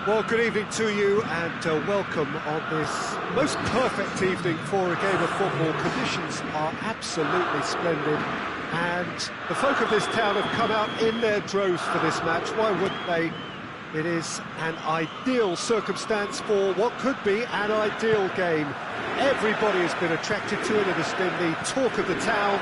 Well, good evening to you and welcome on this most perfect evening for a game of football. Conditions are absolutely splendid and the folk of this town have come out in their droves for this match. Why wouldn't they? It is an ideal circumstance for what could be an ideal game. Everybody has been attracted to it. It has been the talk of the town,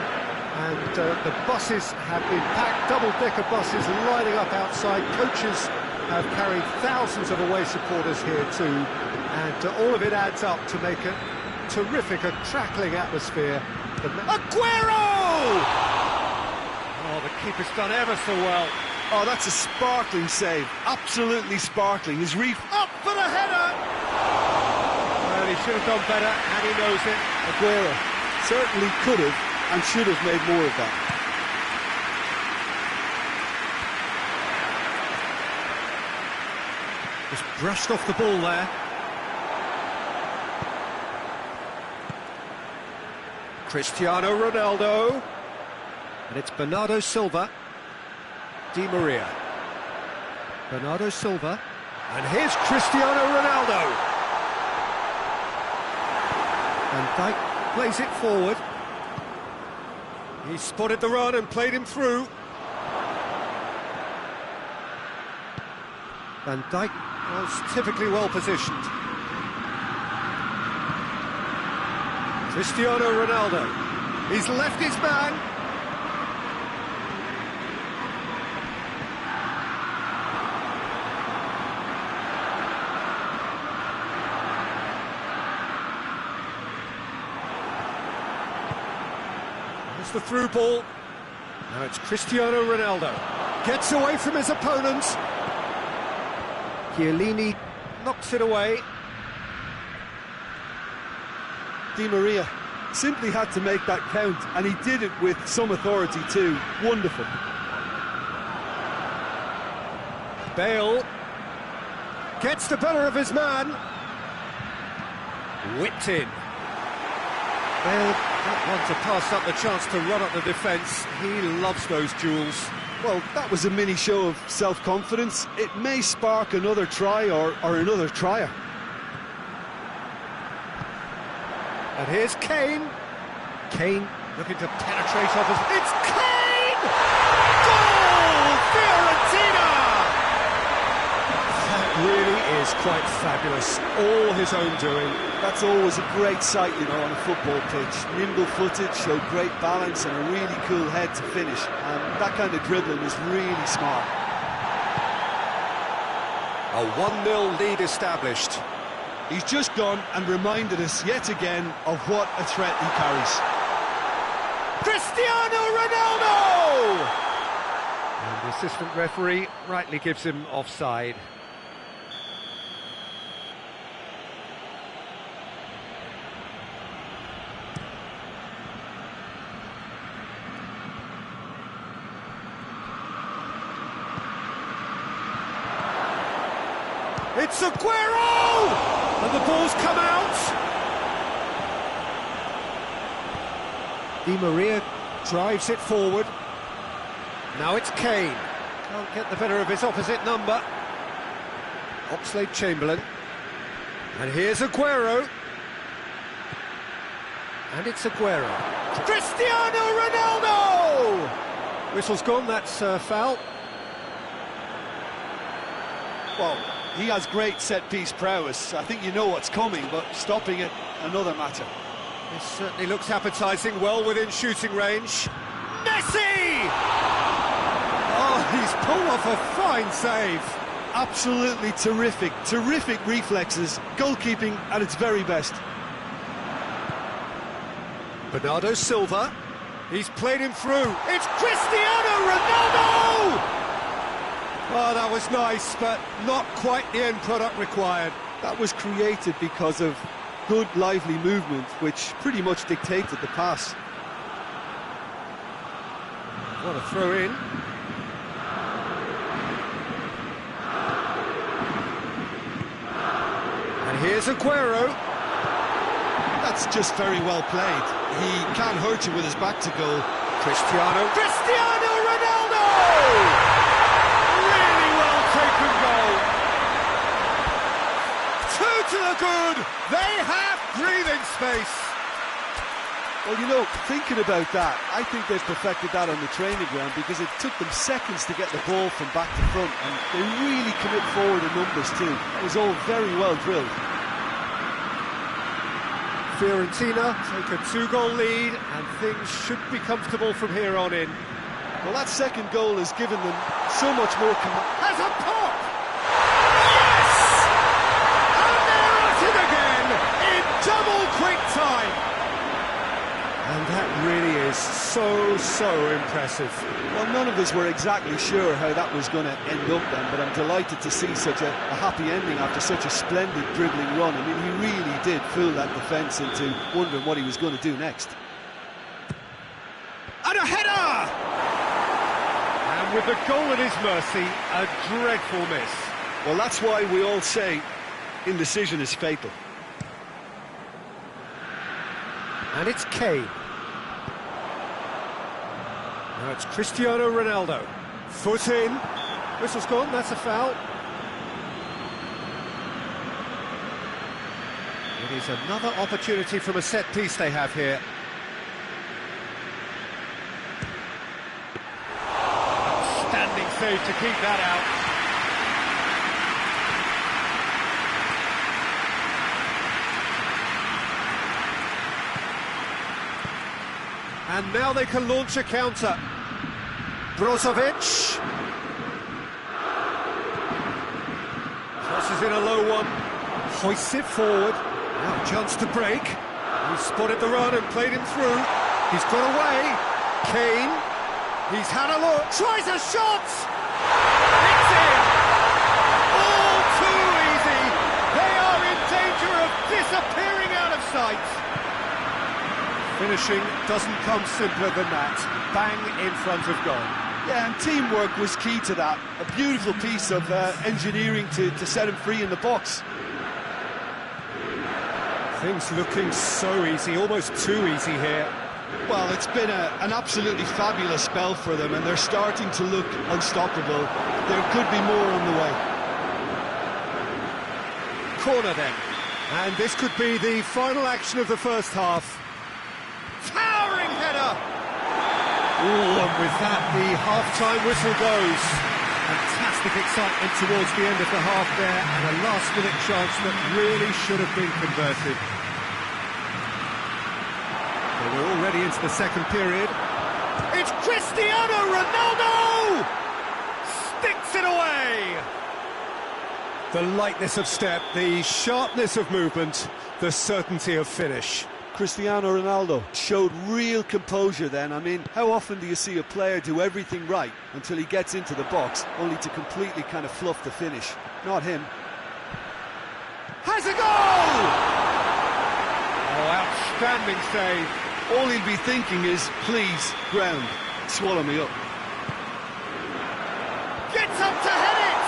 and the buses have been packed, double-decker buses lining up outside. Coaches have carried thousands of away supporters here too, and all of it adds up to make a terrific, a crackling atmosphere. Aguero! Oh, the keeper's done ever so well. Oh, that's a sparkling save, absolutely sparkling. His reef up for the header! Well, he should have done better, and he knows it. Aguero certainly could have and should have made more of that. Just brushed off the ball there. Cristiano Ronaldo. And it's Bernardo Silva. Di Maria. Bernardo Silva. And here's Cristiano Ronaldo. Van Dijk plays it forward. He spotted the run and played him through. Van Dijk was typically well positioned. Cristiano Ronaldo. He's left his man. There's the through ball. Now it's Cristiano Ronaldo. Gets away from his opponent. Chiellini knocks it away. Di Maria simply had to make that count, and he did it with some authority too. Wonderful. Bale gets the better of his man. Whipped in. Bale not one to pass up the chance to run up the defence. He loves those duels. Well, that was a mini show of self-confidence. It may spark another try or another trier. And here's Kane. Kane looking to penetrate off his... It's Kane! Goal! Fiorentina! That really is quite fabulous. All his own doing. That's always a great sight, you know, on a football pitch. Nimble-footed, showed great balance and a really cool head to finish. And that kind of dribbling is really smart. A 1-0 lead established. He's just gone and reminded us yet again of what a threat he carries. Cristiano Ronaldo! And the assistant referee rightly gives him offside. It's Aguero! And the ball's come out! Di Maria drives it forward. Now it's Kane. Can't get the better of his opposite number. Oxlade-Chamberlain. And here's Aguero. And it's Aguero. Cristiano Ronaldo! Whistle's gone, that's foul. Well, he has great set-piece prowess. I think you know what's coming, but stopping it, another matter. This certainly looks appetising, well within shooting range. Messi! Oh, he's pulled off a fine save. Absolutely terrific, terrific reflexes, goalkeeping at its very best. Bernardo Silva, he's played him through. It's Cristiano Ronaldo! Oh, that was nice, but not quite the end product required. That was created because of good, lively movement, which pretty much dictated the pass. What a throw in. And here's Aguero. That's just very well played. He can't hurt you with his back to goal. Cristiano Ronaldo! Really well taken goal. to the good. They have breathing space. Well, you know, thinking about that, I think they've perfected that on the training ground because it took them seconds to get the ball from back to front, and they really commit forward in numbers too. It was all very well drilled. Fiorentina take a 2-goal lead, and things should be comfortable from here on in. Well, that second goal has given them so much more command. Has a pop! Yes! And they're at it again in double quick time. And that really is so impressive. Well, none of us were exactly sure how that was going to end up then, but I'm delighted to see such a happy ending after such a splendid dribbling run. I mean, he really did fool that defence into wondering what he was going to do next. And a header! And with the goal at his mercy, a dreadful miss. Well, that's why we all say indecision is fatal. And it's Kane. Now it's Cristiano Ronaldo. Foot in. Whistle's gone, that's a foul. It is another opportunity from a set piece they have here. Outstanding save to keep that out. And now they can launch a counter. Brozovic. Crosses in a low one. Hoists it forward. Now a chance to break. He's spotted the run and played him through. He's got away. Kane. He's had a look. Tries a shot. It's in. All too easy. They are in danger of disappearing out of sight. Finishing doesn't come simpler than that. Bang in front of goal. Yeah, and teamwork was key to that. A beautiful piece of engineering to set him free in the box. Things looking so easy, almost too easy here. Well, it's been an absolutely fabulous spell for them, and they're starting to look unstoppable. There could be more on the way. Corner then. And this could be the final action of the first half. Towering header! Ooh, and with that, the half-time whistle goes. Fantastic excitement towards the end of the half there, and a last-minute chance that really should have been converted. Well, we're already into the second period. It's Cristiano Ronaldo! Sticks it away! The lightness of step, the sharpness of movement, the certainty of finish. Cristiano Ronaldo showed real composure then. I mean, how often do you see a player do everything right until he gets into the box, only to completely kind of fluff the finish? Not him. Has a goal! Oh, outstanding save. All he'll be thinking is, please, ground, swallow me up. Gets up to head it!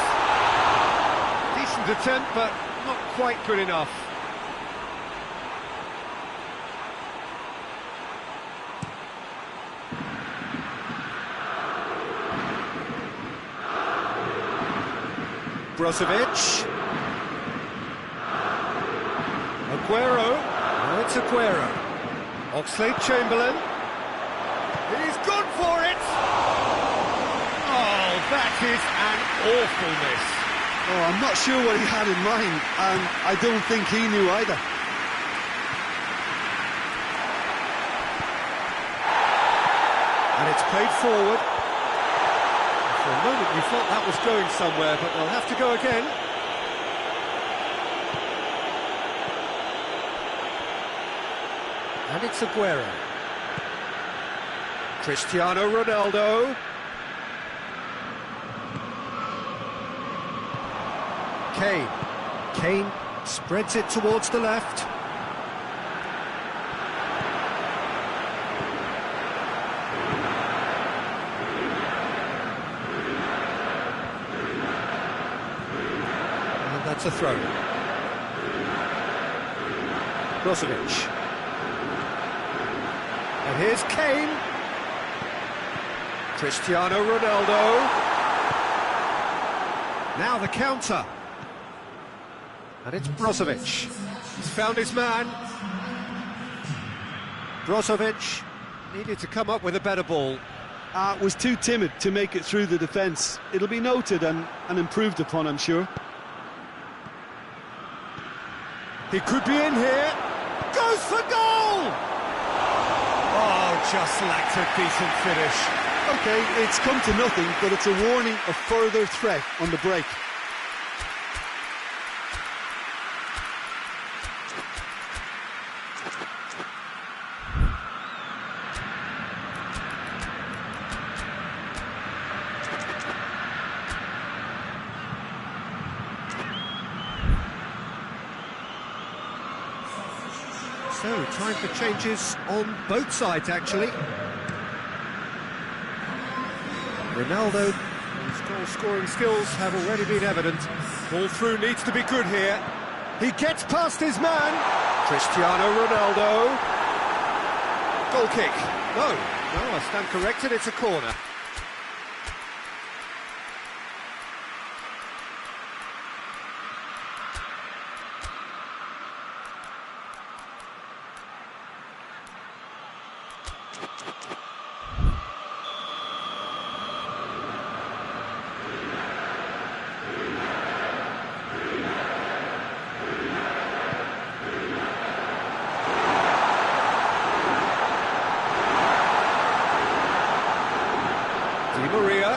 Decent attempt, but not quite good enough. Brozovic. Aguero. Now it's Aguero. Oxlade-Chamberlain. He's gone for it! Oh, that is an awful miss. Oh, I'm not sure what he had in mind, and I don't think he knew either. And it's played forward. For a moment you thought that was going somewhere, but they'll have to go again. And it's Aguero. Cristiano Ronaldo. Kane spreads it towards the left. And that's a throw. Brozovic. And here's Kane. Cristiano Ronaldo. Now the counter. And it's Brozovic. He's found his man. Brozovic needed to come up with a better ball. Was too timid to make it through the defence. It'll be noted and improved upon, I'm sure. He could be in here. Goes for goal! Oh, just lacked a decent finish. OK, it's come to nothing, but it's a warning of further threat on the break. So, time for changes on both sides, actually. Ronaldo, his goal-scoring skills have already been evident. Ball through needs to be good here. He gets past his man. Cristiano Ronaldo. Goal kick. No, I stand corrected, it's a corner. Di Maria.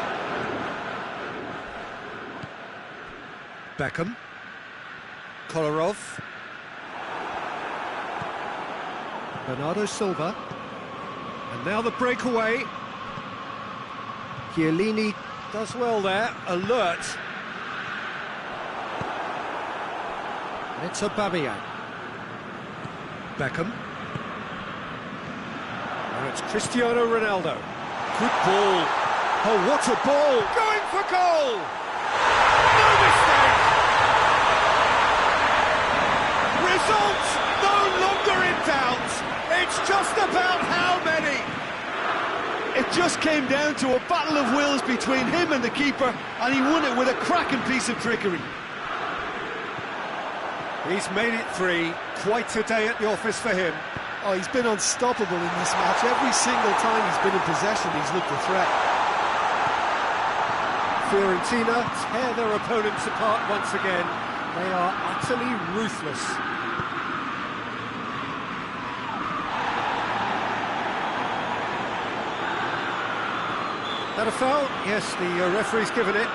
Beckham. Kolarov. Bernardo Silva. And now the breakaway. Chiellini does well there, alert. And it's Aubameyang. Beckham. Now it's Cristiano Ronaldo. Good ball. Oh, what a ball! Going for goal! No mistake! Result no longer in doubt. It's just about how many. It just came down to a battle of wills between him and the keeper, and he won it with a cracking piece of trickery. He's made it 3. Quite a day at the office for him. Oh, he's been unstoppable in this match. Every single time he's been in possession, he's looked a threat. Fiorentina tear their opponents apart once again. They are utterly ruthless. That a foul? Yes, the referee's given it.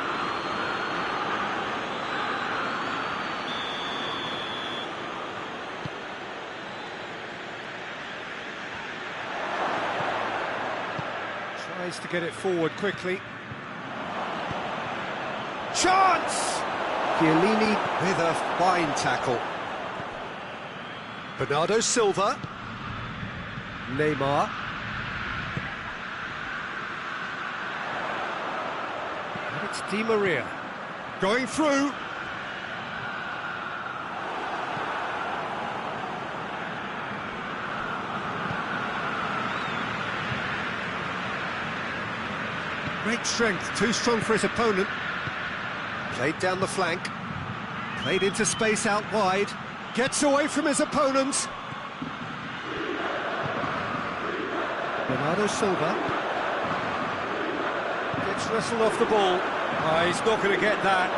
Tries to get it forward quickly. Chance! Chiellini with a fine tackle. Bernardo Silva. Neymar. And it's Di Maria. Going through. Great strength, too strong for his opponent. Played down the flank, played into space out wide, gets away from his opponent. Bernardo Silva gets wrestled off the ball. Oh, he's not going to get that.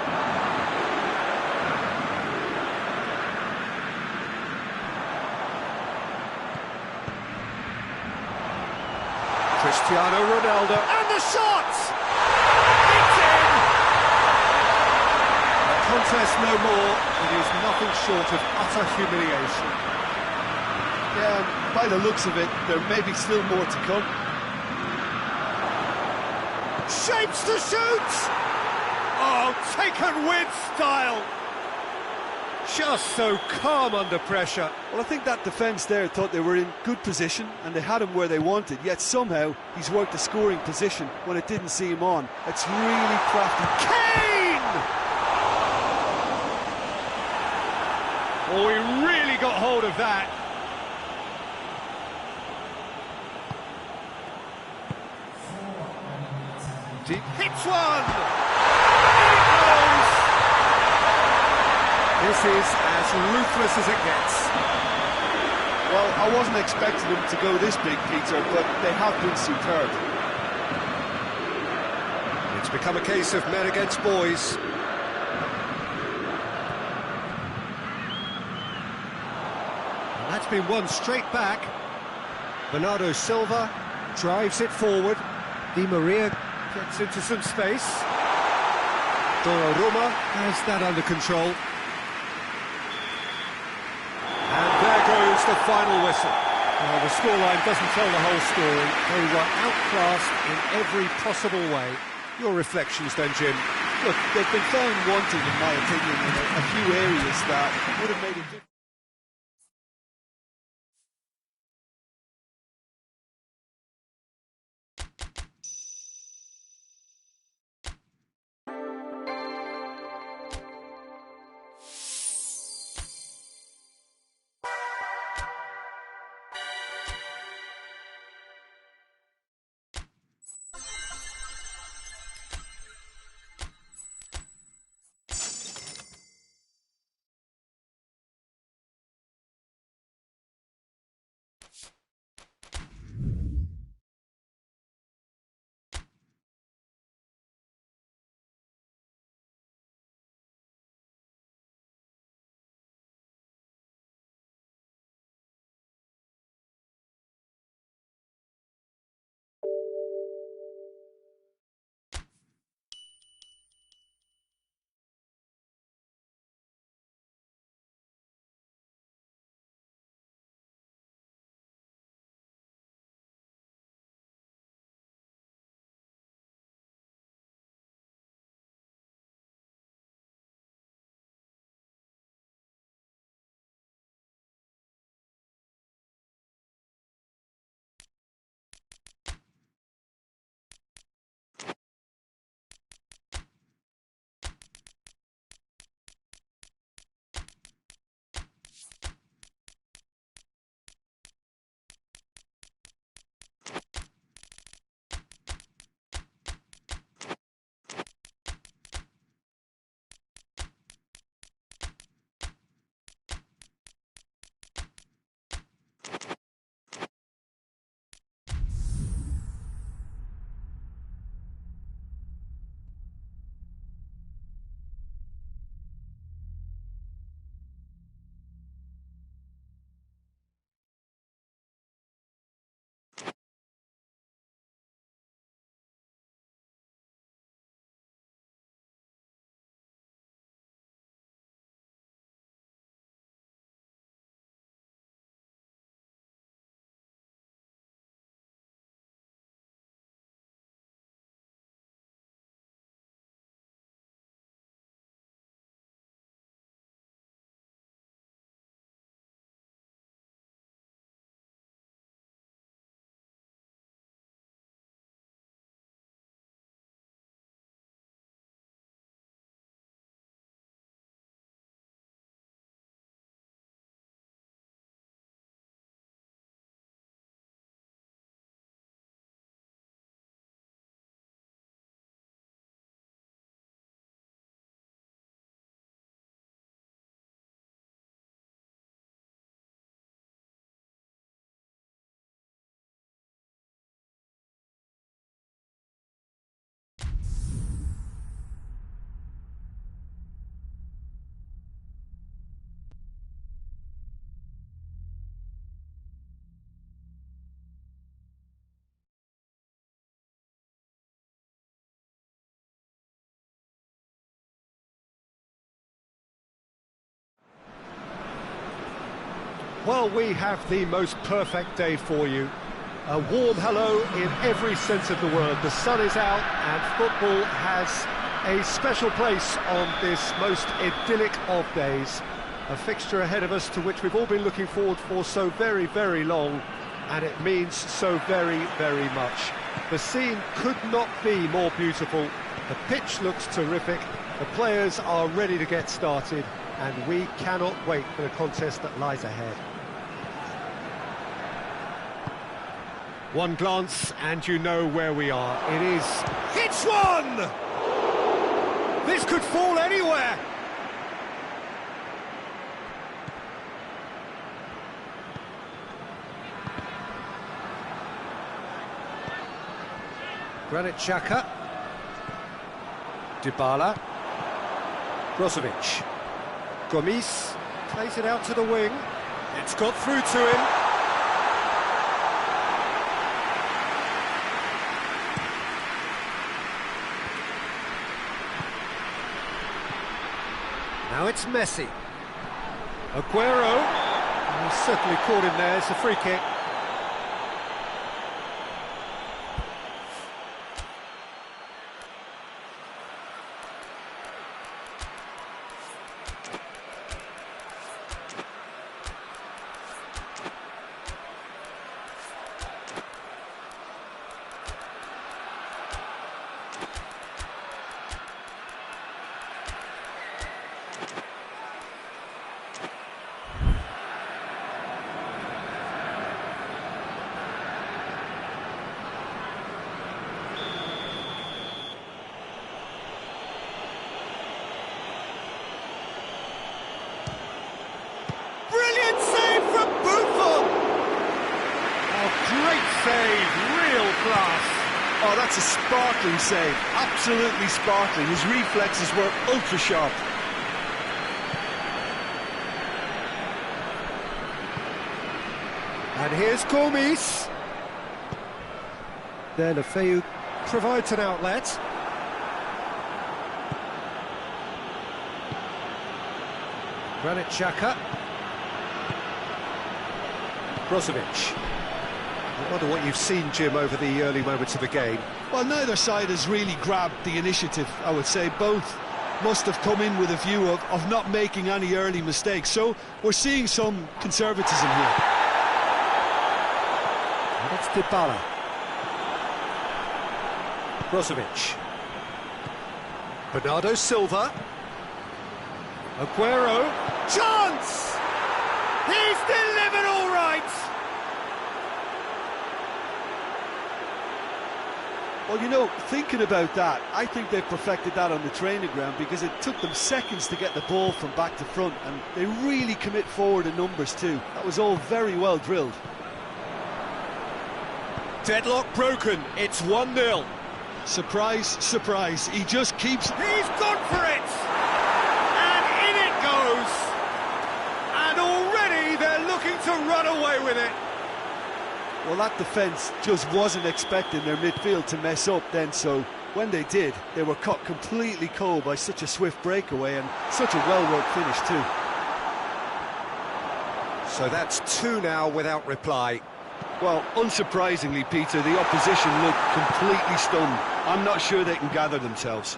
Cristiano Ronaldo, and the shot! It's in! Contest no more, it is nothing short of utter humiliation. Yeah, by the looks of it, there may be still more to come. Shapes to shoot! Oh, taken with style! Just so calm under pressure. Well, I think that defence there thought they were in good position and they had him where they wanted, yet somehow he's worked a scoring position when it didn't see him on. It's really crafty. Kane! Oh, he really got hold of that. Deep hits one! In it goes! This is as ruthless as it gets. Well, I wasn't expecting them to go this big, Peter, but they have been superb. It's become a case of men against boys. And that's been won straight back. Bernardo Silva drives it forward. Di Maria gets into some space. Donnarumma has that under control. And there goes the final whistle. Well, the scoreline doesn't tell the whole story. They were outclassed in every possible way. Your reflections then, Jim? Look, they've been found wanting, in my opinion, in a few areas that would have made a difference. Well, we have the most perfect day for you. A warm hello in every sense of the word. The sun is out and football has a special place on this most idyllic of days. A fixture ahead of us to which we've all been looking forward for so very, very long, and it means so very, very much. The scene could not be more beautiful. The pitch looks terrific. The players are ready to get started, and we cannot wait for the contest that lies ahead. One glance and you know where we are. It is... It's one! This could fall anywhere! Granit Xhaka. Dybala. Brozovic. Gomis plays it out to the wing. It's got through to him. Now it's Messi. Aguero. He's certainly caught him there. It's a free kick. Oh, that's a sparkling save, absolutely sparkling. His reflexes were ultra sharp. And here's Gomis. Then Afeu provides an outlet. Granit Xhaka. Brozovic. I wonder what you've seen, Jim, over the early moments of the game. Well, neither side has really grabbed the initiative, I would say. Both must have come in with a view of not making any early mistakes. So we're seeing some conservatism here. And it's Dybala. Brozovic. Bernardo Silva. Aguero. Chance! He's delivered all right! Well, you know, thinking about that, I think they've perfected that on the training ground because it took them seconds to get the ball from back to front, and they really commit forward in numbers too. That was all very well drilled. Deadlock broken, it's 1-0. Surprise, surprise, he just keeps... He's gone for it! And in it goes! And already they're looking to run away with it. Well, that defence just wasn't expecting their midfield to mess up then, so when they did, they were caught completely cold by such a swift breakaway and such a well-worked finish too. So that's 2 now without reply. Well, unsurprisingly, Peter, the opposition looked completely stunned. I'm not sure they can gather themselves.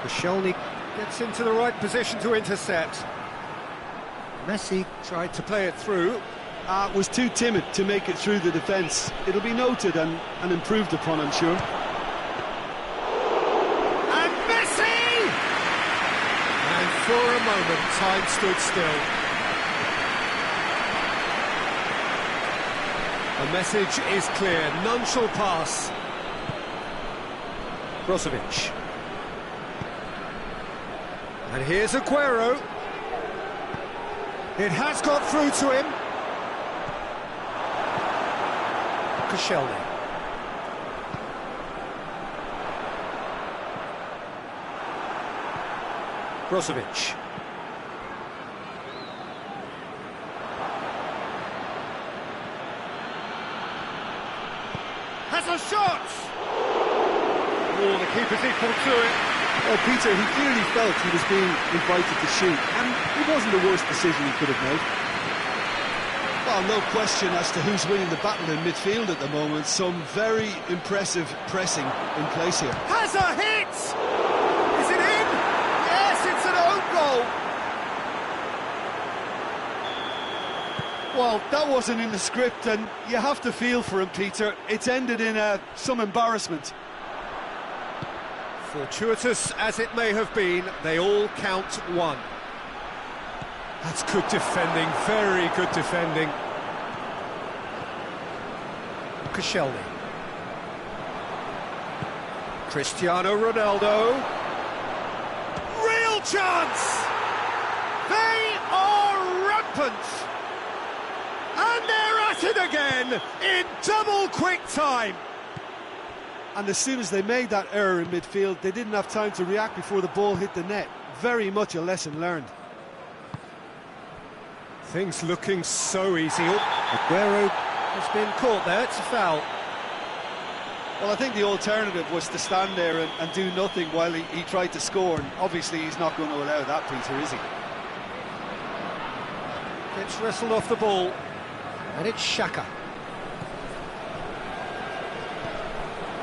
Koscielny gets into the right position to intercept. Messi tried to play it through. Was too timid to make it through the defence. It'll be noted and improved upon, I'm sure. And Messi! And for a moment, time stood still. The message is clear, none shall pass. Brozovic. And here's Aguero. It has got through to him. Koscielny. Brozovic. Has a shot! Oh, the keeper's equal to it. Well, Peter, he clearly felt he was being invited to shoot, and it wasn't the worst decision he could have made. Well, no question as to who's winning the battle in midfield at the moment. Some very impressive pressing in place here. Has a hit! Is it in? Yes, it's an own goal! Well, that wasn't in the script, and you have to feel for him, Peter. It's ended in some embarrassment. Fortuitous as it may have been, they all count 1. That's good defending, very good defending. Koscielny. Cristiano Ronaldo. Real chance! They are rampant! moment! And they're at it again, in double quick time! And as soon as they made that error in midfield, they didn't have time to react before the ball hit the net. Very much a lesson learned. Things looking so easy. Aguero has been caught there, it's a foul. Well, I think the alternative was to stand there and do nothing while he tried to score, and obviously he's not going to allow that, Peter, is he? It's wrestled off the ball, and it's Xhaka.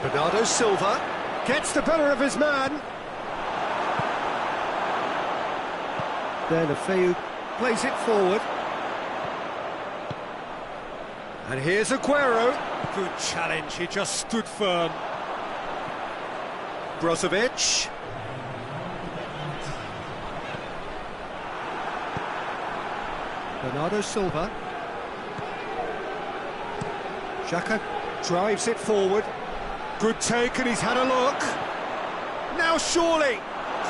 Bernardo Silva gets the better of his man. Then Afeu plays it forward. And here's Aguero. Good challenge, he just stood firm. Brozovic. Bernardo Silva. Xhaka drives it forward. Good take, and he's had a look. Now surely.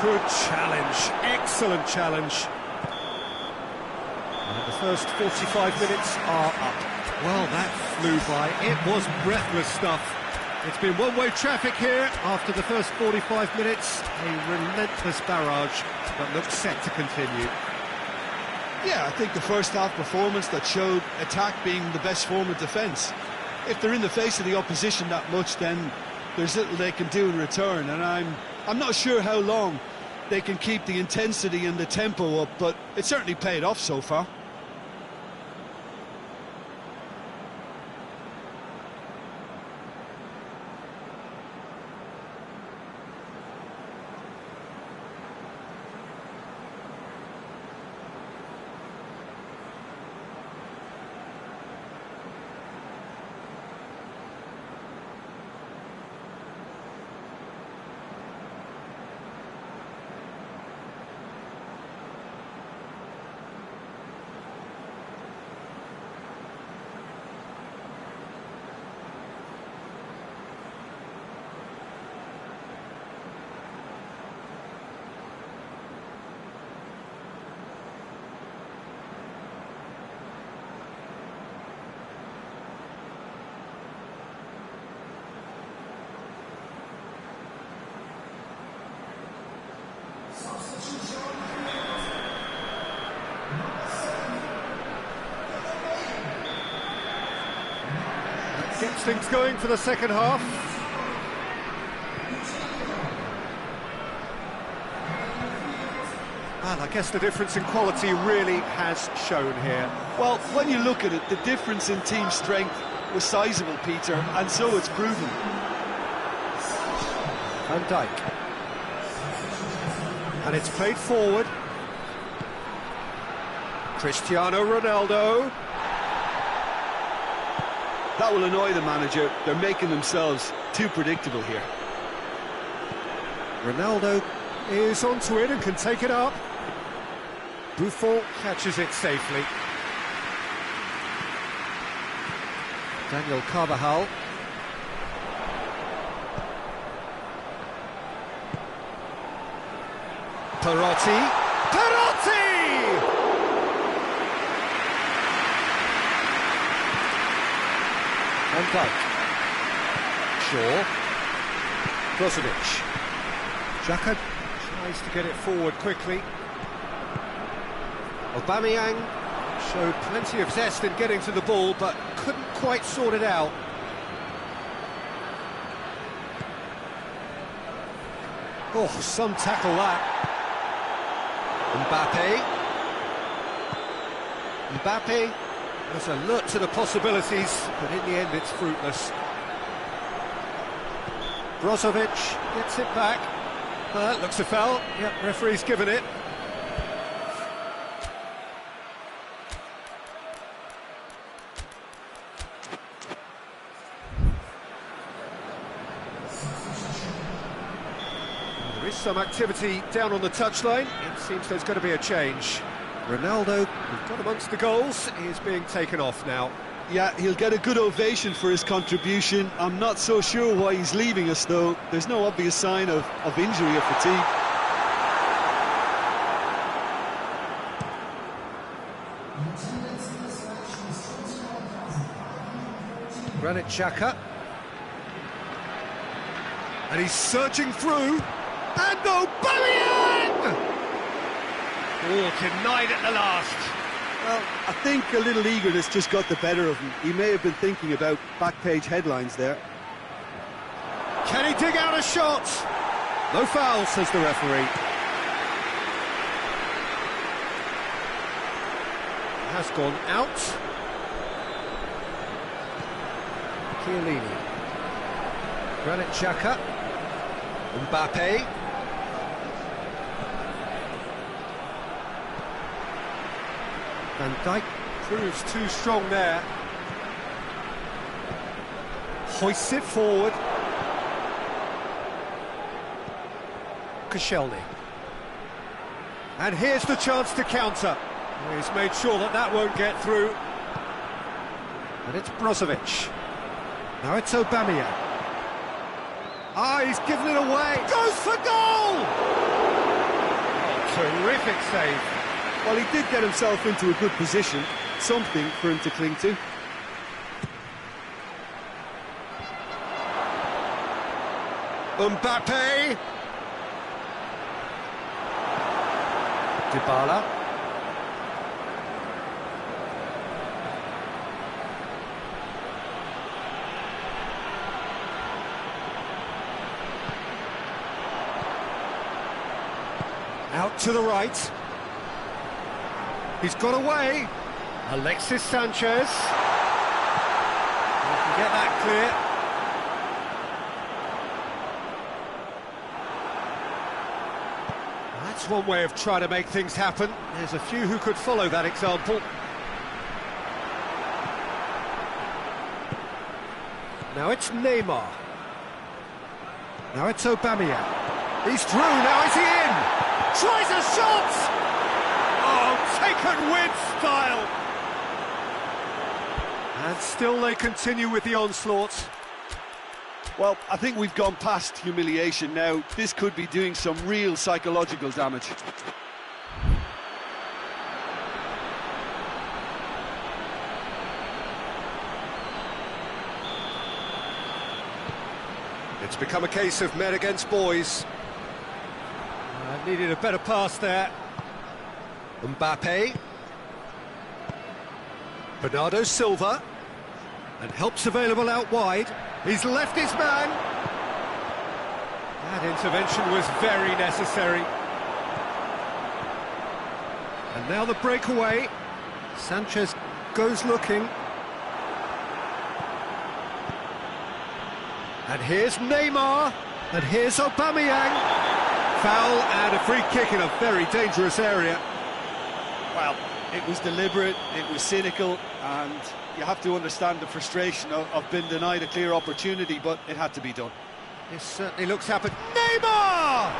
Good challenge, excellent challenge. And the first 45 minutes are up. Well, that flew by. It was breathless stuff. It's been one-way traffic here after the first 45 minutes. A relentless barrage that looks set to continue. Yeah, I think the first half performance that showed attack being the best form of defence. If they're in the face of the opposition that much, then there's little they can do in return, and I'm not sure how long they can keep the intensity and the tempo up, but it certainly paid off so far. Gets things going for the second half. And I guess the difference in quality really has shown here. Well, when you look at it, the difference in team strength was sizable, Peter, and so it's proven. Van Dijk. And it's played forward. Cristiano Ronaldo. That will annoy the manager. They're making themselves too predictable here. Ronaldo is onto it and can take it up. Buffon catches it safely. Daniel Carvajal. Perotti. Perotti! Van Dijk. Shaw. Brozovic. Xhaka tries to get it forward quickly. Aubameyang showed plenty of zest in getting to the ball, but couldn't quite sort it out. Oh, some tackle that. Mbappe has alert to the possibilities, but in the end it's fruitless. Brozovic gets it back. That looks a foul. Yep, referee's given it. There is some activity down on the touchline. It seems there's going to be a change. Ronaldo, who's got amongst the goals, is being taken off now. Yeah, he'll get a good ovation for his contribution. I'm not so sure why he's leaving us, though. There's no obvious sign of injury or fatigue. Granit Xhaka. And he's searching through. And Aubameyang! Oh, denied at the last. Well, I think a little eagerness just got the better of him. He may have been thinking about back-page headlines there. Can he dig out a shot? No foul, says the referee. Has gone out. Chiellini. Granit Xhaka. Mbappe. Van Dijk proves too strong there. Hoists it forward. Koscielny. And here's the chance to counter. He's made sure that that won't get through. And it's Brozovic. Now it's Aubameyang. Ah, he's given it away. Goes for goal! Oh, terrific save. Well, he did get himself into a good position, something for him to cling to. Mbappe. Dybala. Out to the right. He's got away. Alexis Sanchez. He can get that clear. That's one way of trying to make things happen. There's a few who could follow that example. Now it's Neymar. Now it's Aubameyang. He's through, now is he in? Tries a shot! Oh, taken with style! And still they continue with the onslaught. Well, I think we've gone past humiliation now. This could be doing some real psychological damage. It's become a case of men against boys. Needed a better pass there. Mbappe. Bernardo Silva. And help's available out wide. He's left his man. That intervention was very necessary. And now the breakaway. Sanchez goes looking. And here's Neymar. And here's Aubameyang. Foul and a free kick in a very dangerous area. Well, it was deliberate, it was cynical, and you have to understand the frustration of being denied a clear opportunity, but it had to be done. This certainly looks happen. Neymar!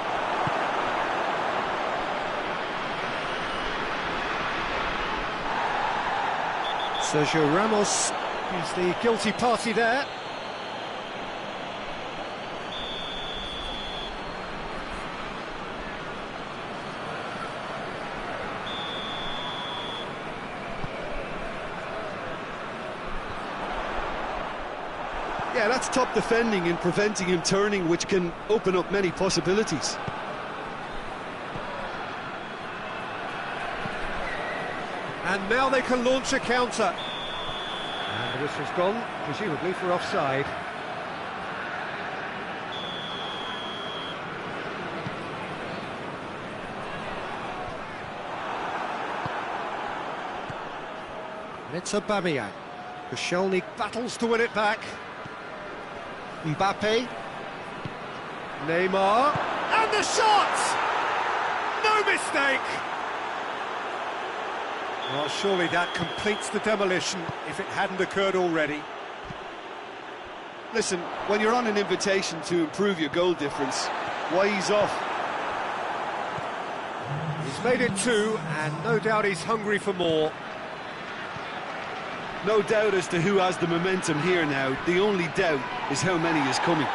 Sergio Ramos is the guilty party there. Yeah, that's top defending and preventing him turning, which can open up many possibilities. And now they can launch a counter. And the whistle's gone, presumably for offside. And it's Aubameyang. Koscielny battles to win it back. Mbappe. Neymar. And the shot! No mistake! Well, surely that completes the demolition if it hadn't occurred already. Listen, when you're on an invitation to improve your goal difference, why ease off? He's made it 2, and no doubt he's hungry for more. No doubt as to who has the momentum here now. The only doubt is how many is coming.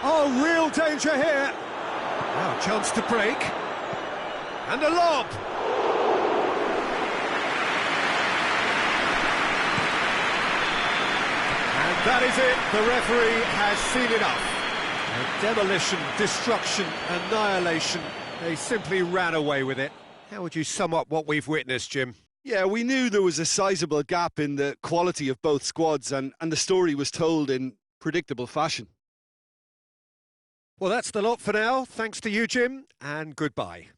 Oh, real danger here. Now, chance to break. And a lob. That is it. The referee has seen enough. Demolition, destruction, annihilation. They simply ran away with it. How would you sum up what we've witnessed, Jim? Yeah, we knew there was a sizable gap in the quality of both squads, and the story was told in predictable fashion. Well, that's the lot for now. Thanks to you, Jim, and goodbye.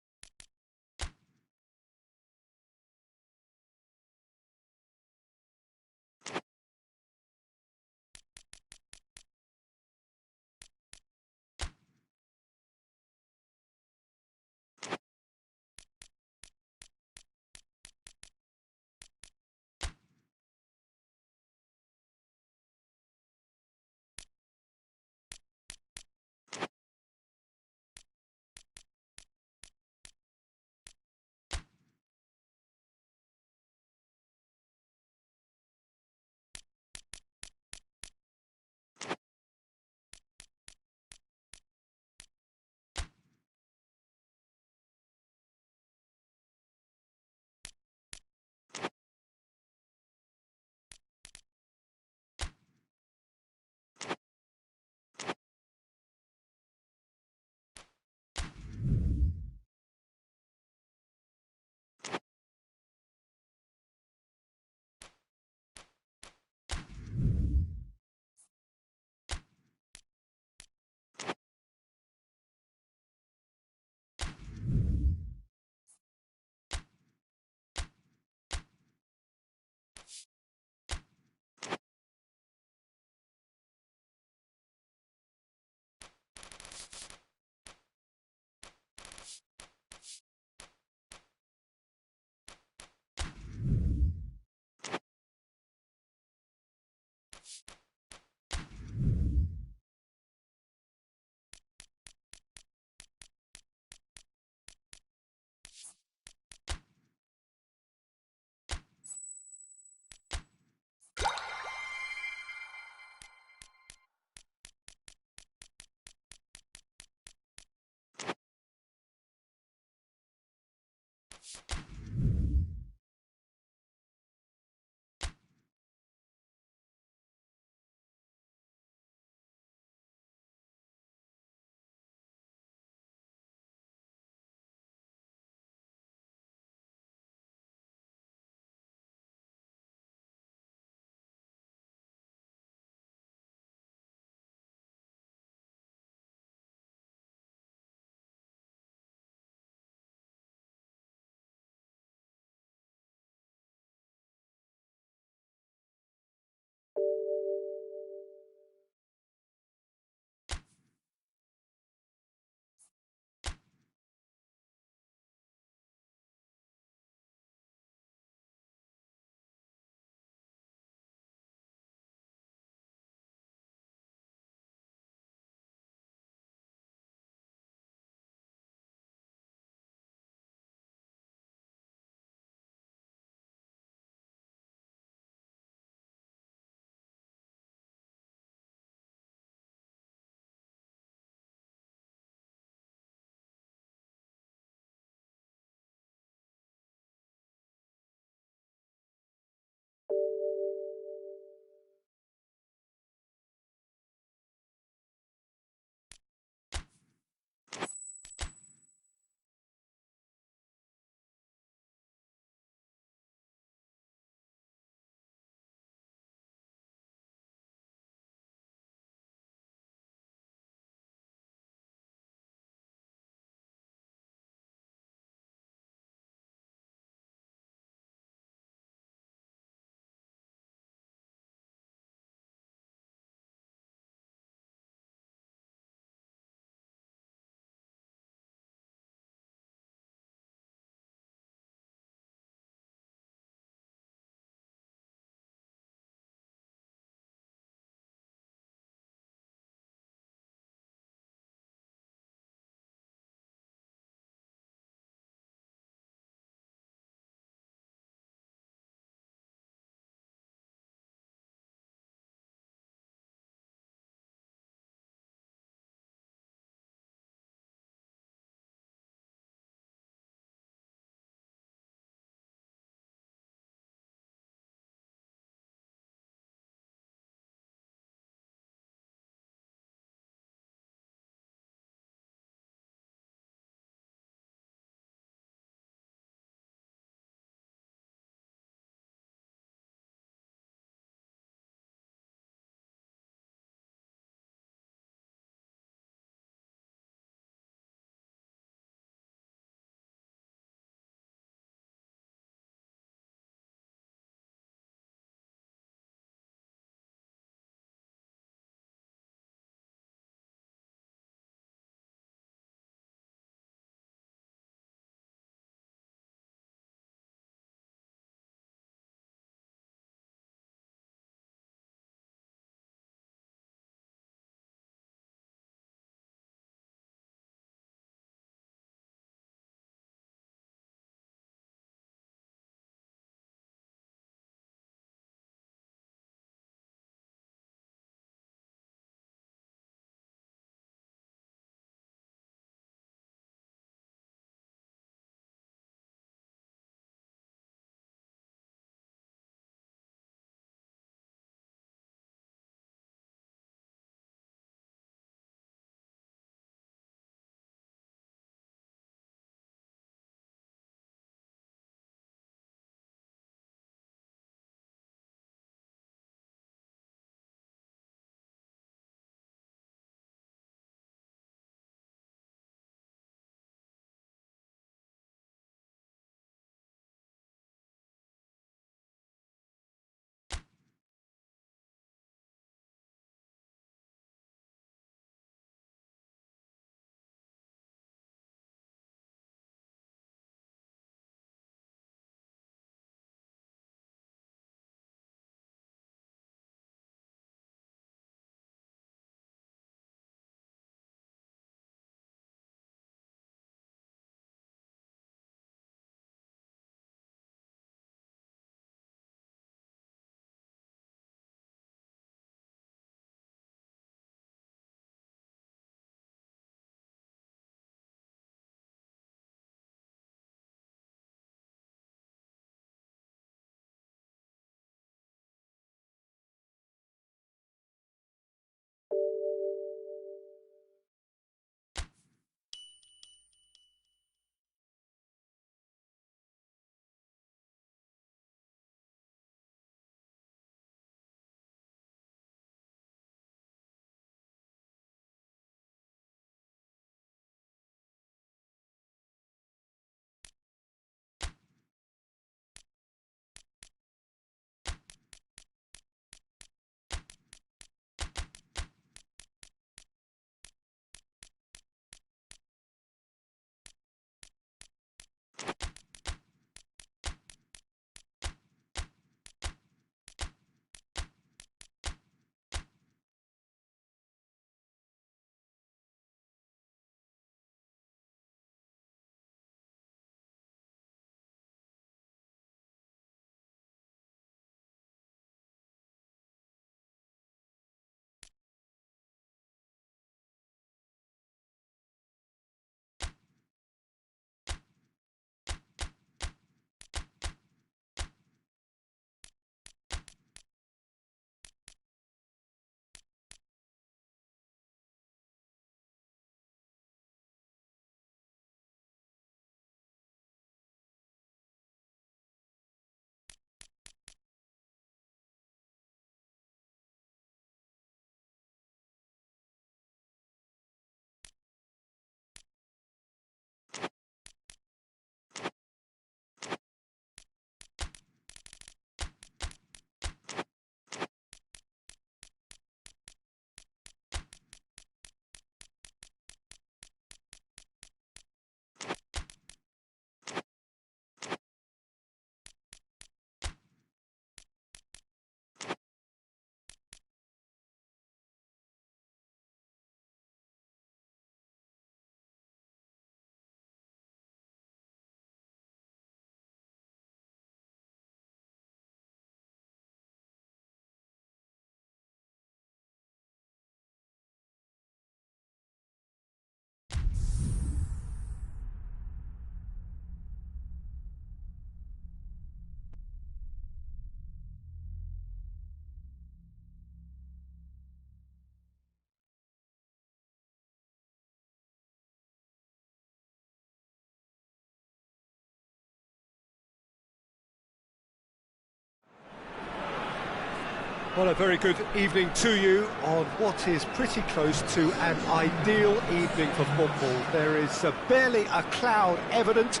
Well, a very good evening to you on what is pretty close to an ideal evening for football. There is barely a cloud evident.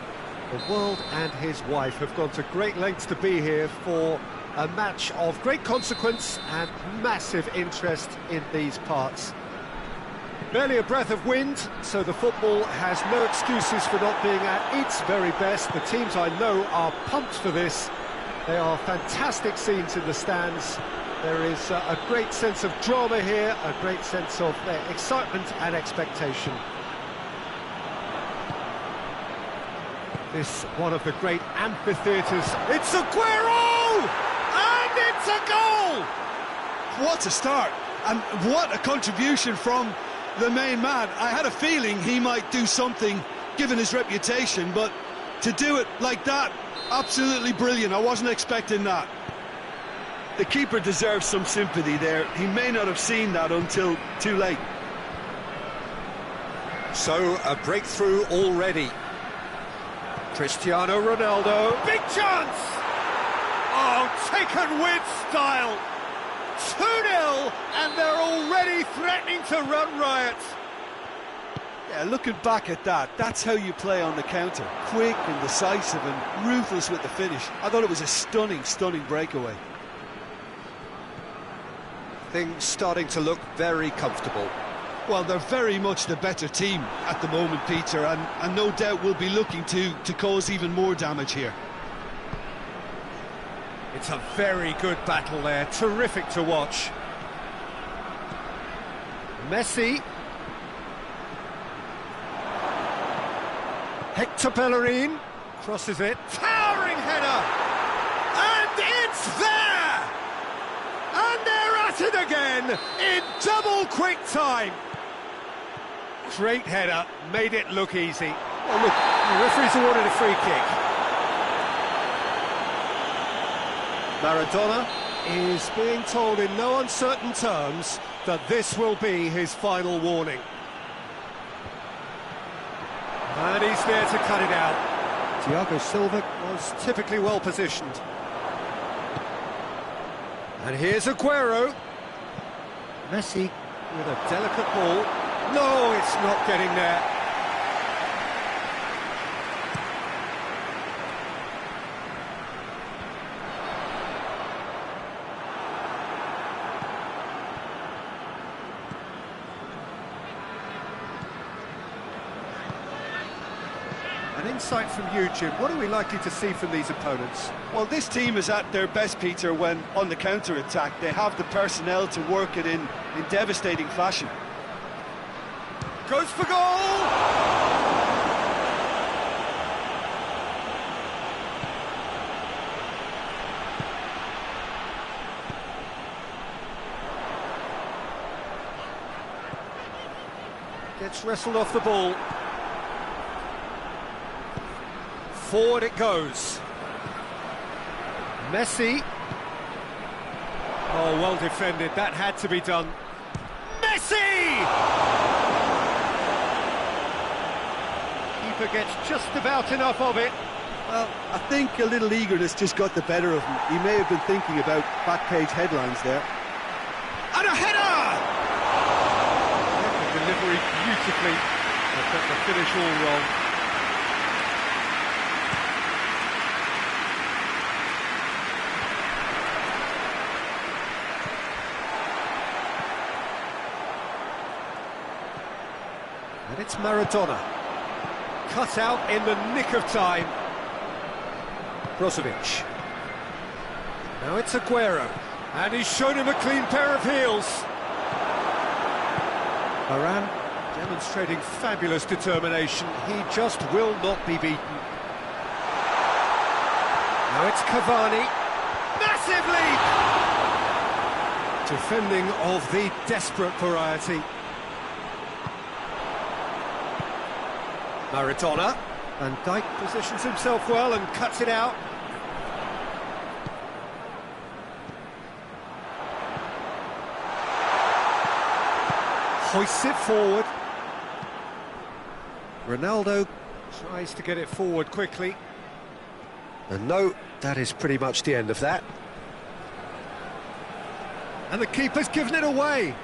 The world and his wife have gone to great lengths to be here for a match of great consequence and massive interest in these parts. Barely a breath of wind, so the football has no excuses for not being at its very best. The teams I know are pumped for this. They are fantastic scenes in the stands. There is a great sense of drama here, a great sense of excitement and expectation. This one of the great amphitheatres. It's Aguero! And it's a goal! What a start, and what a contribution from the main man. I had a feeling he might do something, given his reputation, but to do it like that, absolutely brilliant. I wasn't expecting that. The keeper deserves some sympathy there. He may not have seen that until too late. So, a breakthrough already. Cristiano Ronaldo. Big chance! Oh, taken with style. 2-0, and they're already threatening to run riot. Yeah, looking back at that, that's how you play on the counter. Quick and decisive and ruthless with the finish. I thought it was a stunning, stunning breakaway. Things starting to look very comfortable. Well, they're very much the better team at the moment, Peter, and no doubt will be looking to cause even more damage here. It's a very good battle there, terrific to watch. Messi. Hector Bellerin crosses it. Towering header! And it's there! And they're at it again in double quick time. Great header, made it look easy. Oh look, the referee's awarded a free kick. Maradona is being told in no uncertain terms that this will be his final warning. And he's there to cut it out. Thiago Silva was typically well positioned. And here's Aguero. Messi with a delicate ball. No, it's not getting there. An insight from you, Jim. What are we likely to see from these opponents? Well, this team is at their best, Peter, when on the counter-attack. They have the personnel to work it in devastating fashion. Goes for goal! Gets wrestled off the ball. Forward it goes. Messi. Oh, well defended. That had to be done. Messi! Keeper gets just about enough of it. Well, I think a little eagerness just got the better of him. He may have been thinking about back-page headlines there. And a header! The delivery beautifully, but the finish all wrong. And it's Maradona. Cut out in the nick of time. Brozovic. Now it's Aguero. And he's shown him a clean pair of heels. Varane demonstrating fabulous determination. He just will not be beaten. Now it's Cavani. Massive leap! Defending of the desperate variety. Maradona. Van Dijk positions himself well and cuts it out. Hoists it forward. Ronaldo tries to get it forward quickly. And no, that is pretty much the end of that. And the keeper's given it away.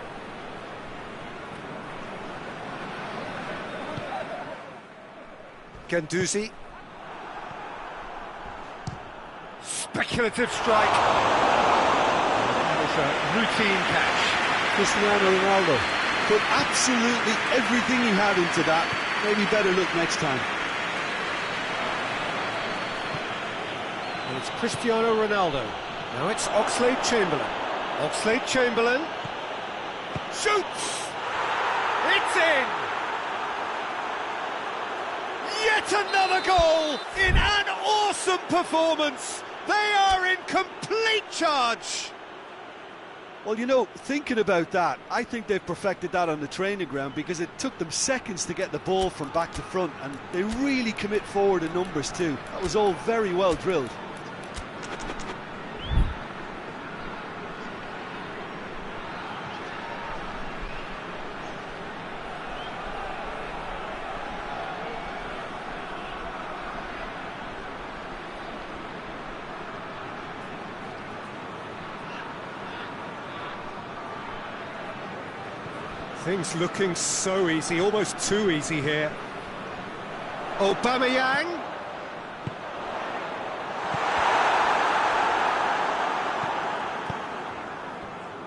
Guendouzi. Speculative strike. That is a routine catch. Cristiano Ronaldo put absolutely everything he had into that. Maybe better look next time. And it's Cristiano Ronaldo. Now it's Oxlade-Chamberlain. Oxlade-Chamberlain shoots! It's in! Yet another goal in an awesome performance! They are in complete charge! Well, you know, thinking about that, I think they've perfected that on the training ground because it took them seconds to get the ball from back to front, and they really commit forward in numbers too. That was all very well drilled. Things looking so easy, almost too easy here. Aubameyang.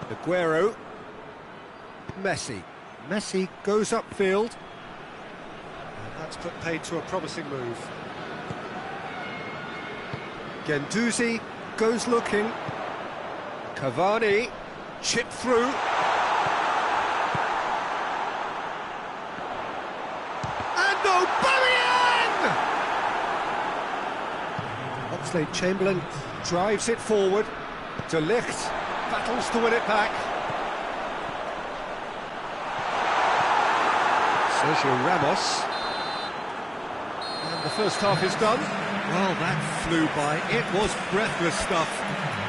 Aguero. Messi. Messi goes upfield. And that's put paid to a promising move. Guendouzi goes looking. Cavani. Chip through. Oxlade-Chamberlain drives it forward. De Ligt battles to win it back. Sergio Ramos. And the first half is done. Well, that flew by. It was breathless stuff.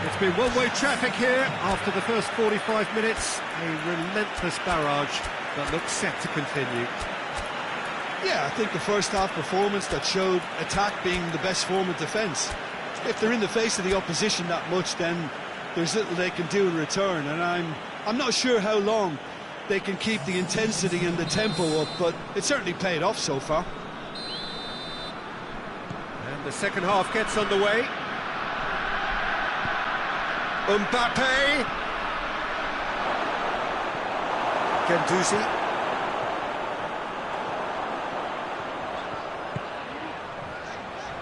It's been one-way traffic here after the first 45 minutes. A relentless barrage that looks set to continue. Yeah, I think the first half performance that showed attack being the best form of defence. If they're in the face of the opposition that much, then there's little they can do in return, and I'm not sure how long they can keep the intensity and the tempo up, but it certainly paid off so far. And the second half gets underway. Mbappe. Guendouzi.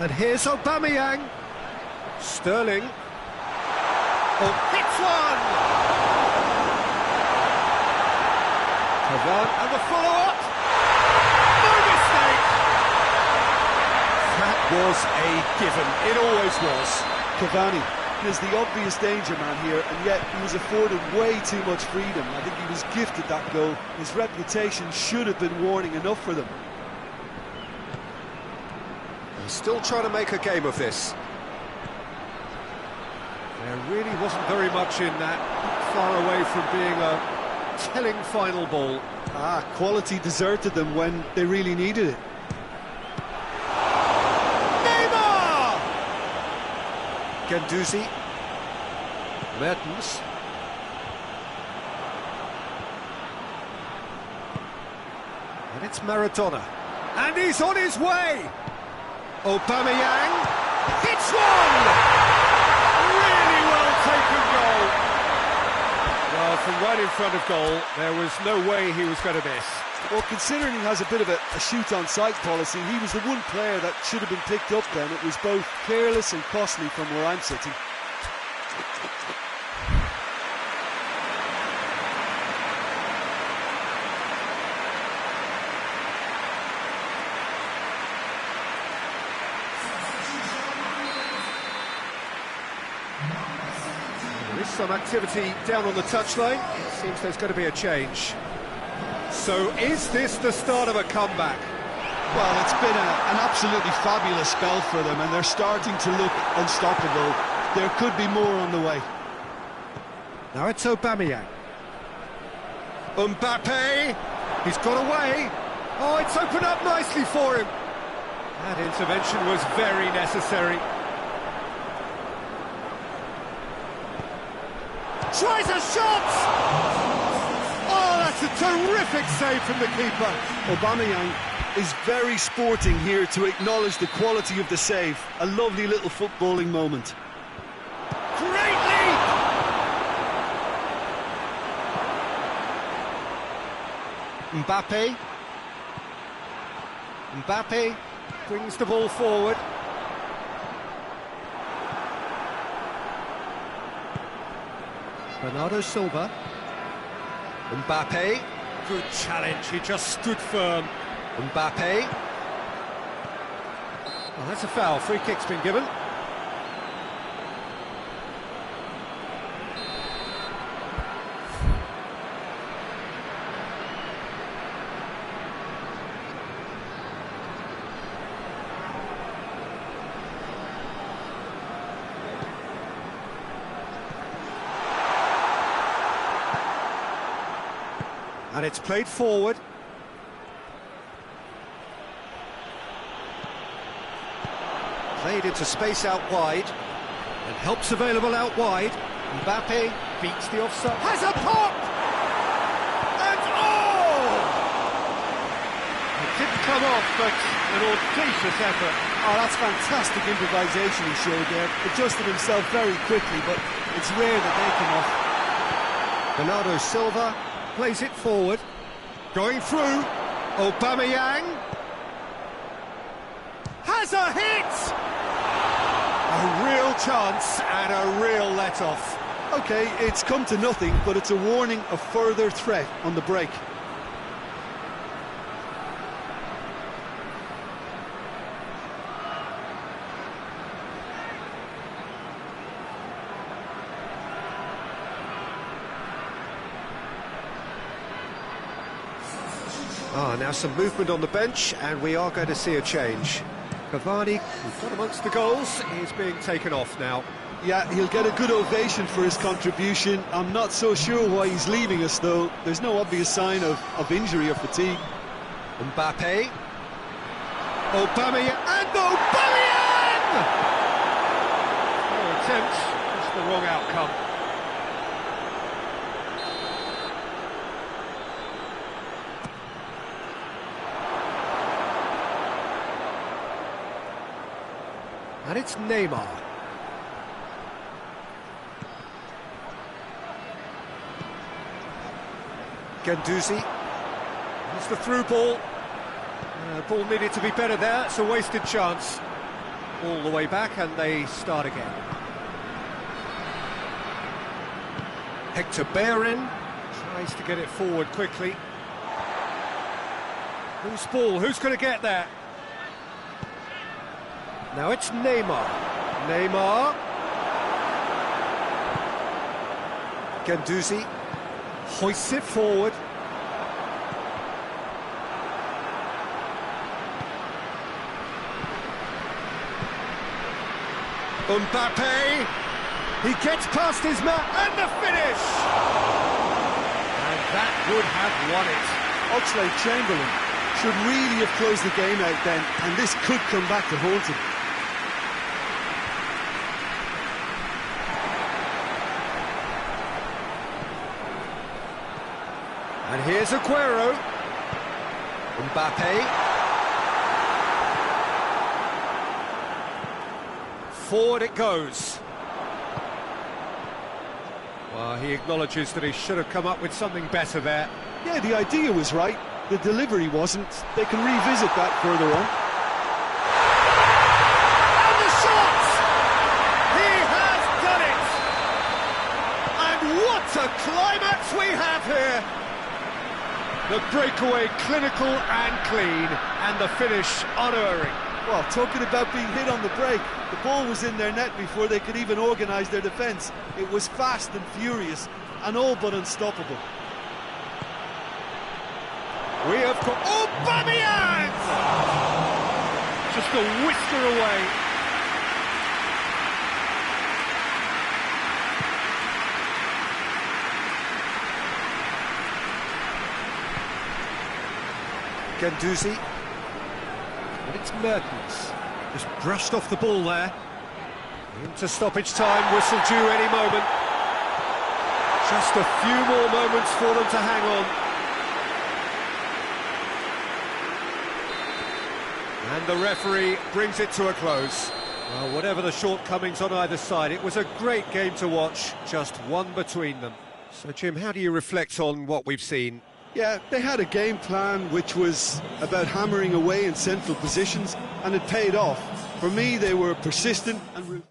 And here's Aubameyang. Sterling. Oh, hits one! Cavani and the follow-up. No mistake! That was a given. It always was. Cavani is the obvious danger man here, and yet he was afforded way too much freedom. I think he was gifted that goal. His reputation should have been warning enough for them. Still trying to make a game of this. There really wasn't very much in that, far away from being a telling final ball. Quality deserted them when they really needed it. Neymar! Guendouzi. Mertens. And it's Maradona. And he's on his way! Aubameyang hits one! Really well taken goal. Well, from right in front of goal, there was no way he was going to miss. Well, considering he has a bit of a shoot-on-sight policy, he was the one player that should have been picked up then. It was both careless and costly from where I'm sitting. There is some activity down on the touchline. It seems there's going to be a change. So is this the start of a comeback? Well, it's been an absolutely fabulous spell for them, and they're starting to look unstoppable. There could be more on the way. Now it's Aubameyang. Mbappe! He's got away! Oh, it's opened up nicely for him! That intervention was very necessary. tries a shot! Oh, that's a terrific save from the keeper. Aubameyang is very sporting here to acknowledge the quality of the save. A lovely little footballing moment. Great lead! Mbappe brings the ball forward. Bernardo Silva. Mbappe. Good challenge, he just stood firm. Mbappe. Well, that's a foul, free kick's been given. And it's played forward. Played into space out wide. And help's available out wide. Mbappe beats the offside. Has a pop! And oh! It didn't come off, but an audacious effort. Oh, that's fantastic improvisation he showed there. Adjusted himself very quickly, but it's rare that they come off. Bernardo Silva plays it forward. Going through. Aubameyang. Has a hit! A real chance and a real let-off. Okay, it's come to nothing, but it's a warning of further threat on the break. Now some movement on the bench, and we are going to see a change. Cavani, who's got amongst the goals, is being taken off now. Yeah, he'll get a good ovation for his contribution. I'm not so sure why he's leaving us, though. There's no obvious sign of injury or fatigue. Mbappe. Aubameyang. And Aubameyang! No attempt, just the wrong outcome. And it's Neymar. Guendouzi. That's the through ball. Ball needed to be better there. It's a wasted chance. All the way back, and they start again. Hector Bellerin tries to get it forward quickly. Who's ball? Who's going to get there? Now it's Neymar. Neymar. Guendouzi hoists it forward. Mbappe. He gets past his man, and the finish! And that would have won it. Oxlade-Chamberlain should really have closed the game out then, and this could come back to haunt him. And here's Aguero. Mbappe. Forward it goes. Well, he acknowledges that he should have come up with something better there. Yeah, the idea was right. The delivery wasn't. They can revisit that further on. And the shot! He has done it! And what a climax we have here! The breakaway clinical and clean, and the finish unerring. Well, talking about being hit on the break, the ball was in their net before they could even organise their defence. It was fast and furious, and all but unstoppable. We have got Aubameyang! Just a whisker away. Guendouzi. And it's Mertens. Just brushed off the ball there. Into stoppage time, whistle due any moment. Just a few more moments for them to hang on. And the referee brings it to a close. Well, whatever the shortcomings on either side, it was a great game to watch, just one between them. So, Jim, how do you reflect on what we've seen? Yeah, they had a game plan which was about hammering away in central positions, and it paid off. For me, they were persistent and...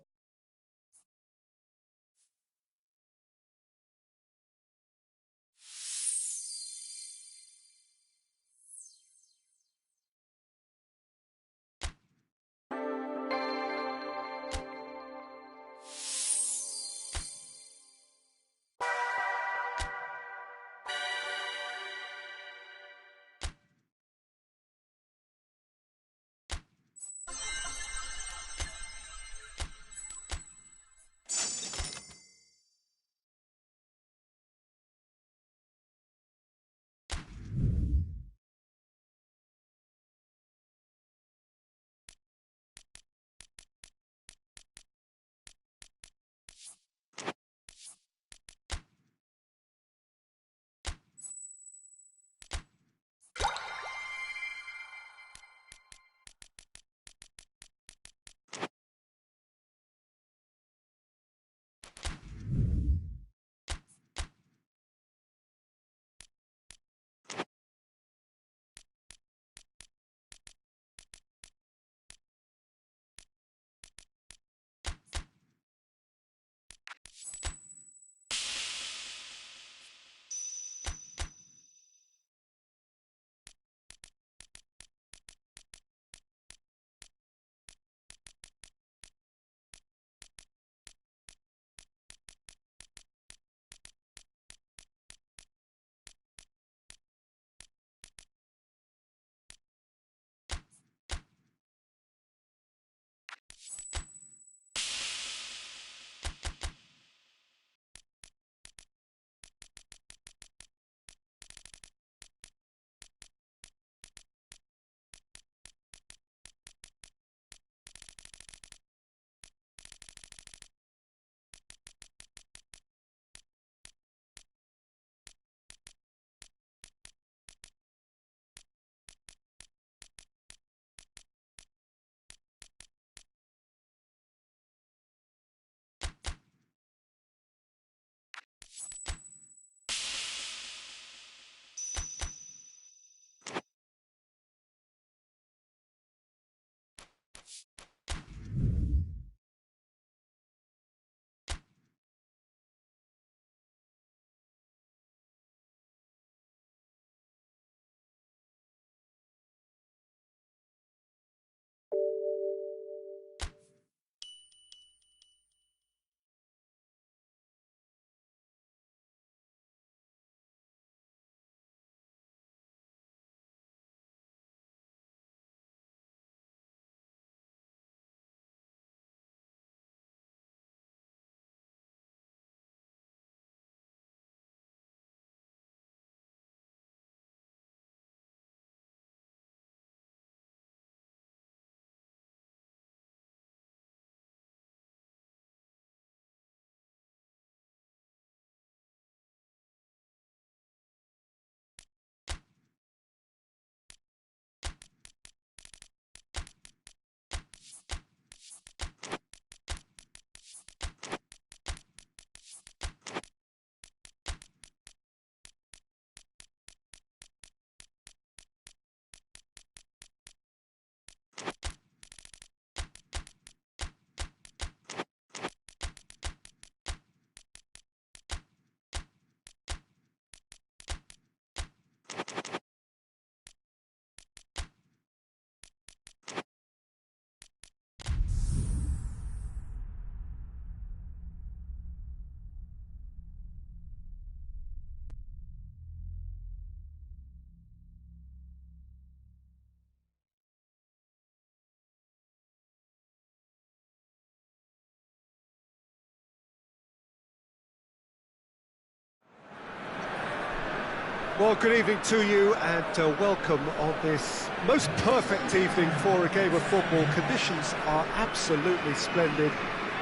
Well, good evening to you and welcome on this most perfect evening for a game of football. Conditions are absolutely splendid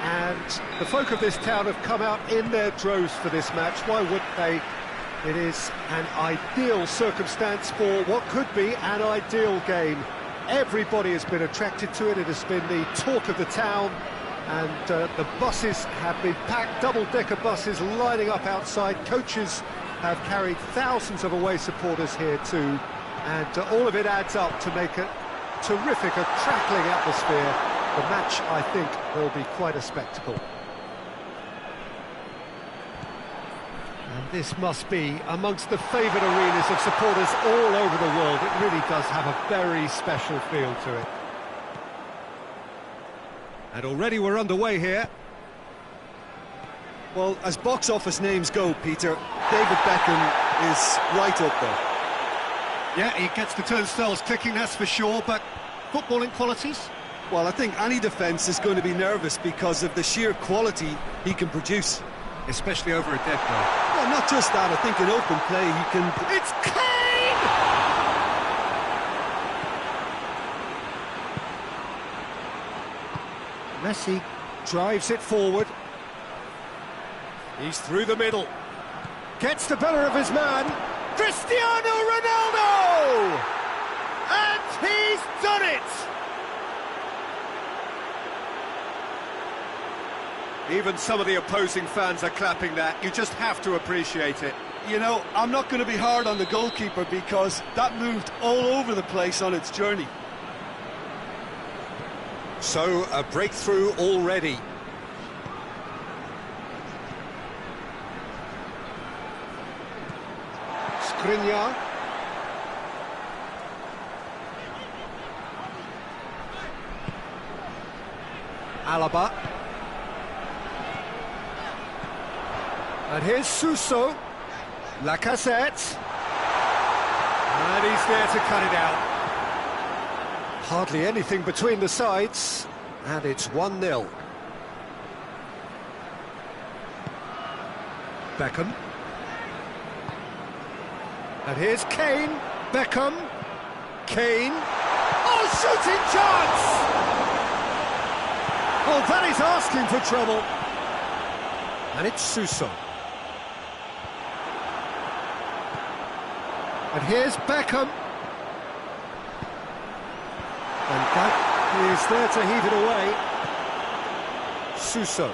And the folk of this town have come out in their droves for this match. Why wouldn't they? It is an ideal circumstance for what could be an ideal game. Everybody has been attracted to it. It has been the talk of the town. And the buses have been packed, double-decker buses lining up outside. Coaches have carried thousands of away supporters here too. And all of it adds up to make a terrific, a crackling atmosphere. The match, I think, will be quite a spectacle. And this must be amongst the favoured arenas of supporters all over the world. It really does have a very special feel to it. And already we're underway here. Well, as box office names go, Peter, David Beckham is right up there. Yeah, he gets the turnstiles clicking, that's for sure, but footballing qualities? Well, I think any defence is going to be nervous because of the sheer quality he can produce. Especially over a dead ball. Well, not just that, I think in open play he can... It's Kane! Messi drives it forward. He's through the middle. Gets the better of his man. Cristiano Ronaldo! And he's done it! Even some of the opposing fans are clapping that. You just have to appreciate it. You know, I'm not going to be hard on the goalkeeper because that moved all over the place on its journey. So, a breakthrough already. Skriniar. Alaba. And here's Suso. Lacazette. And he's there to cut it out. Hardly anything between the sides. And it's 1-0. Beckham. And here's Kane. Beckham. Kane. Oh, shooting chance! Oh, that is asking for trouble. And it's Suso. And here's Beckham. And that is there to heave it away. Suso.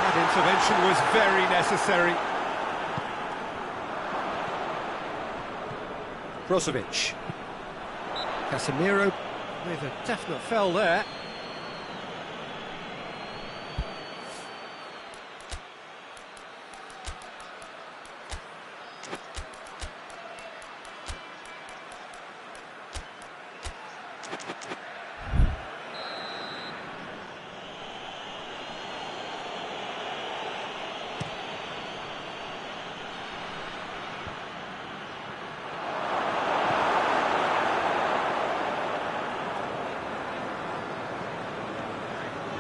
That intervention was very necessary. Brozovic. Casemiro with a definite foul there.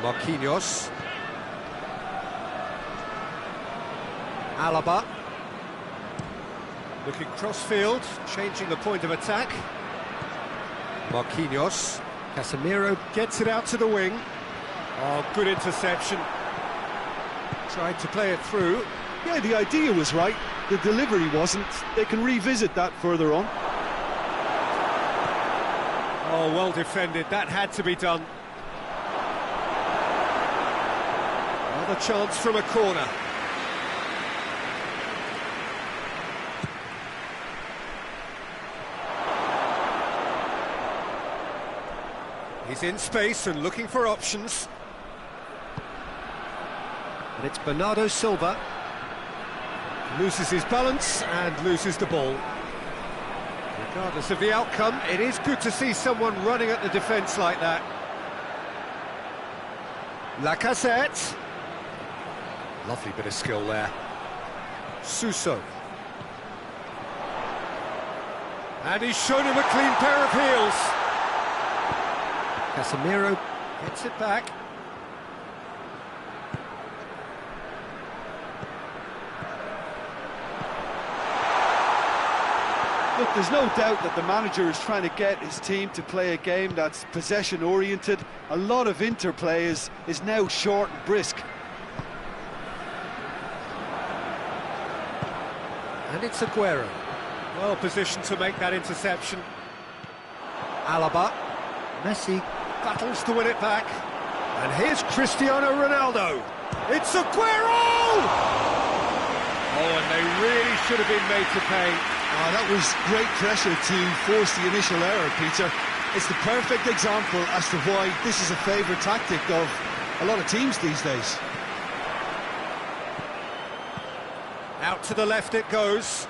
Marquinhos. Alaba. Looking crossfield, changing the point of attack. Marquinhos. Casemiro gets it out to the wing. Oh, good interception. Tried to play it through. Yeah, the idea was right, the delivery wasn't. They can revisit that further on. Oh, well defended, that had to be done. Another chance from a corner. He's in space and looking for options. And it's Bernardo Silva. Loses his balance and loses the ball. Regardless of the outcome, it is good to see someone running at the defence like that. Lacazette. Lovely bit of skill there. Suso. And he's shown him a clean pair of heels. Casemiro gets it back. Look, Look, there's no doubt that the manager is trying to get his team to play a game that's possession-oriented. A lot of interplay is now short and brisk. And it's Aguero. Well positioned to make that interception. Alaba. Messi battles to win it back. And here's Cristiano Ronaldo. It's Aguero! Oh, and they really should have been made to pay. Oh, that was great pressure to force the initial error, Peter. It's the perfect example as to why this is a favourite tactic of a lot of teams these days. Out to the left it goes.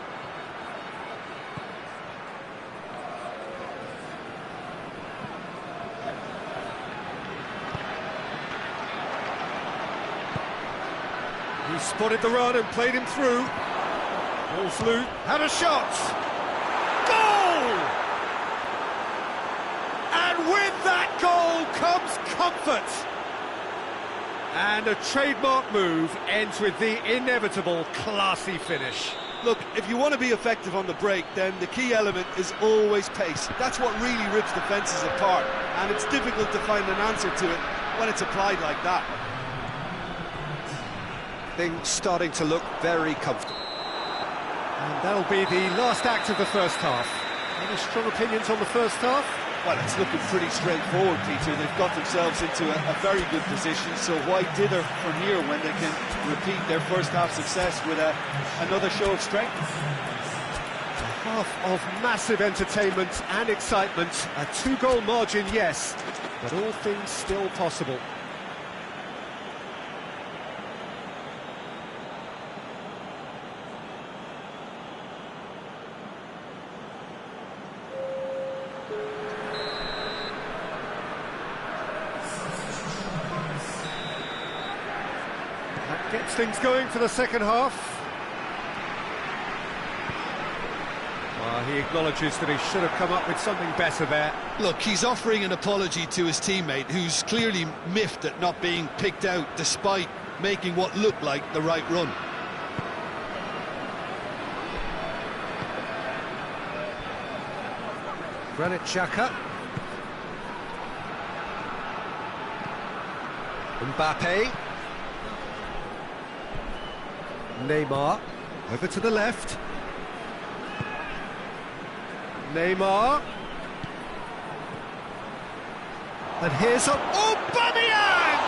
He spotted the run and played him through. Ball's loose, had a shot! Goal! And with that goal comes comfort! And a trademark move ends with the inevitable classy finish. Look, if you want to be effective on the break, then the key element is always pace. That's what really rips defences apart, and it's difficult to find an answer to it when it's applied like that. Things starting to look very comfortable. And that'll be the last act of the first half. Any strong opinions on the first half? Well, it's looking pretty straightforward, Peter. They've got themselves into a very good position, so why dither from here when they can repeat their first half success with another show of strength? A half of massive entertainment and excitement. A 2-goal margin, yes, but all things still possible. That gets things going for the second half. Well, he acknowledges that he should have come up with something better there. Look, he's offering an apology to his teammate, who's clearly miffed at not being picked out despite making what looked like the right run. Granit Xhaka. Mbappe. Neymar. Over to the left. Neymar. And here's Aubameyang!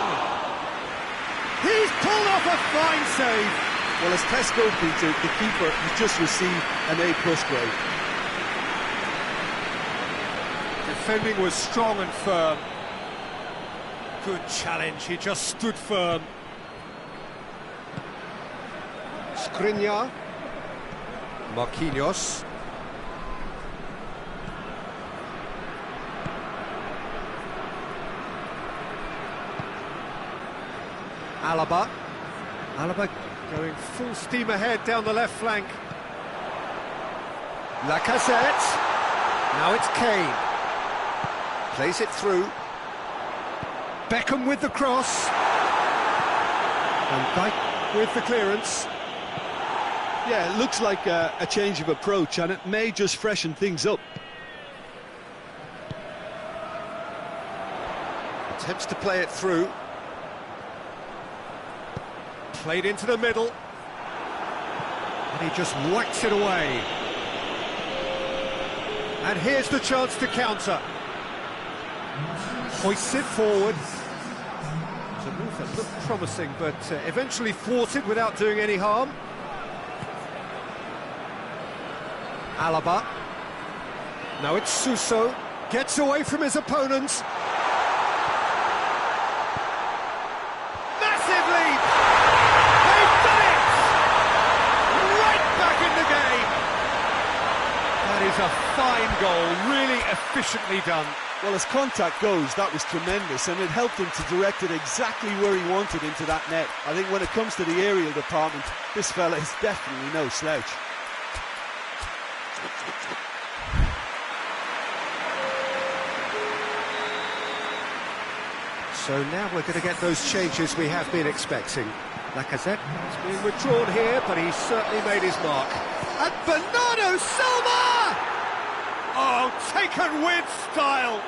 He's pulled off a fine save. Well, as tests go, Peter, the keeper has just received an A+ grade. Defending was strong and firm. Good challenge, he just stood firm. Skriniar. Marquinhos. Alaba. Alaba going full steam ahead down the left flank. Lacazette. Now it's Kane. Plays it through. Beckham with the cross. And Dijk with the clearance. Yeah, it looks like a change of approach, and it may just freshen things up. Attempts to play it through. Played into the middle. And he just whacks it away. And here's the chance to counter. Hoists it forward. It's a move that looked promising, but eventually thwarted without doing any harm. Alaba. Now it's Suso. Gets away from his opponents. Massive lead! They've done it! Right back in the game! That is a fine goal, really efficiently done. Well, as contact goes, that was tremendous, and it helped him to direct it exactly where he wanted into that net. I think when it comes to the aerial department, this fella is definitely no slouch. So now we're going to get those changes we have been expecting. Lacazette is being withdrawn here, but he's certainly made his mark. And Bernardo Silva! Oh, taken with style!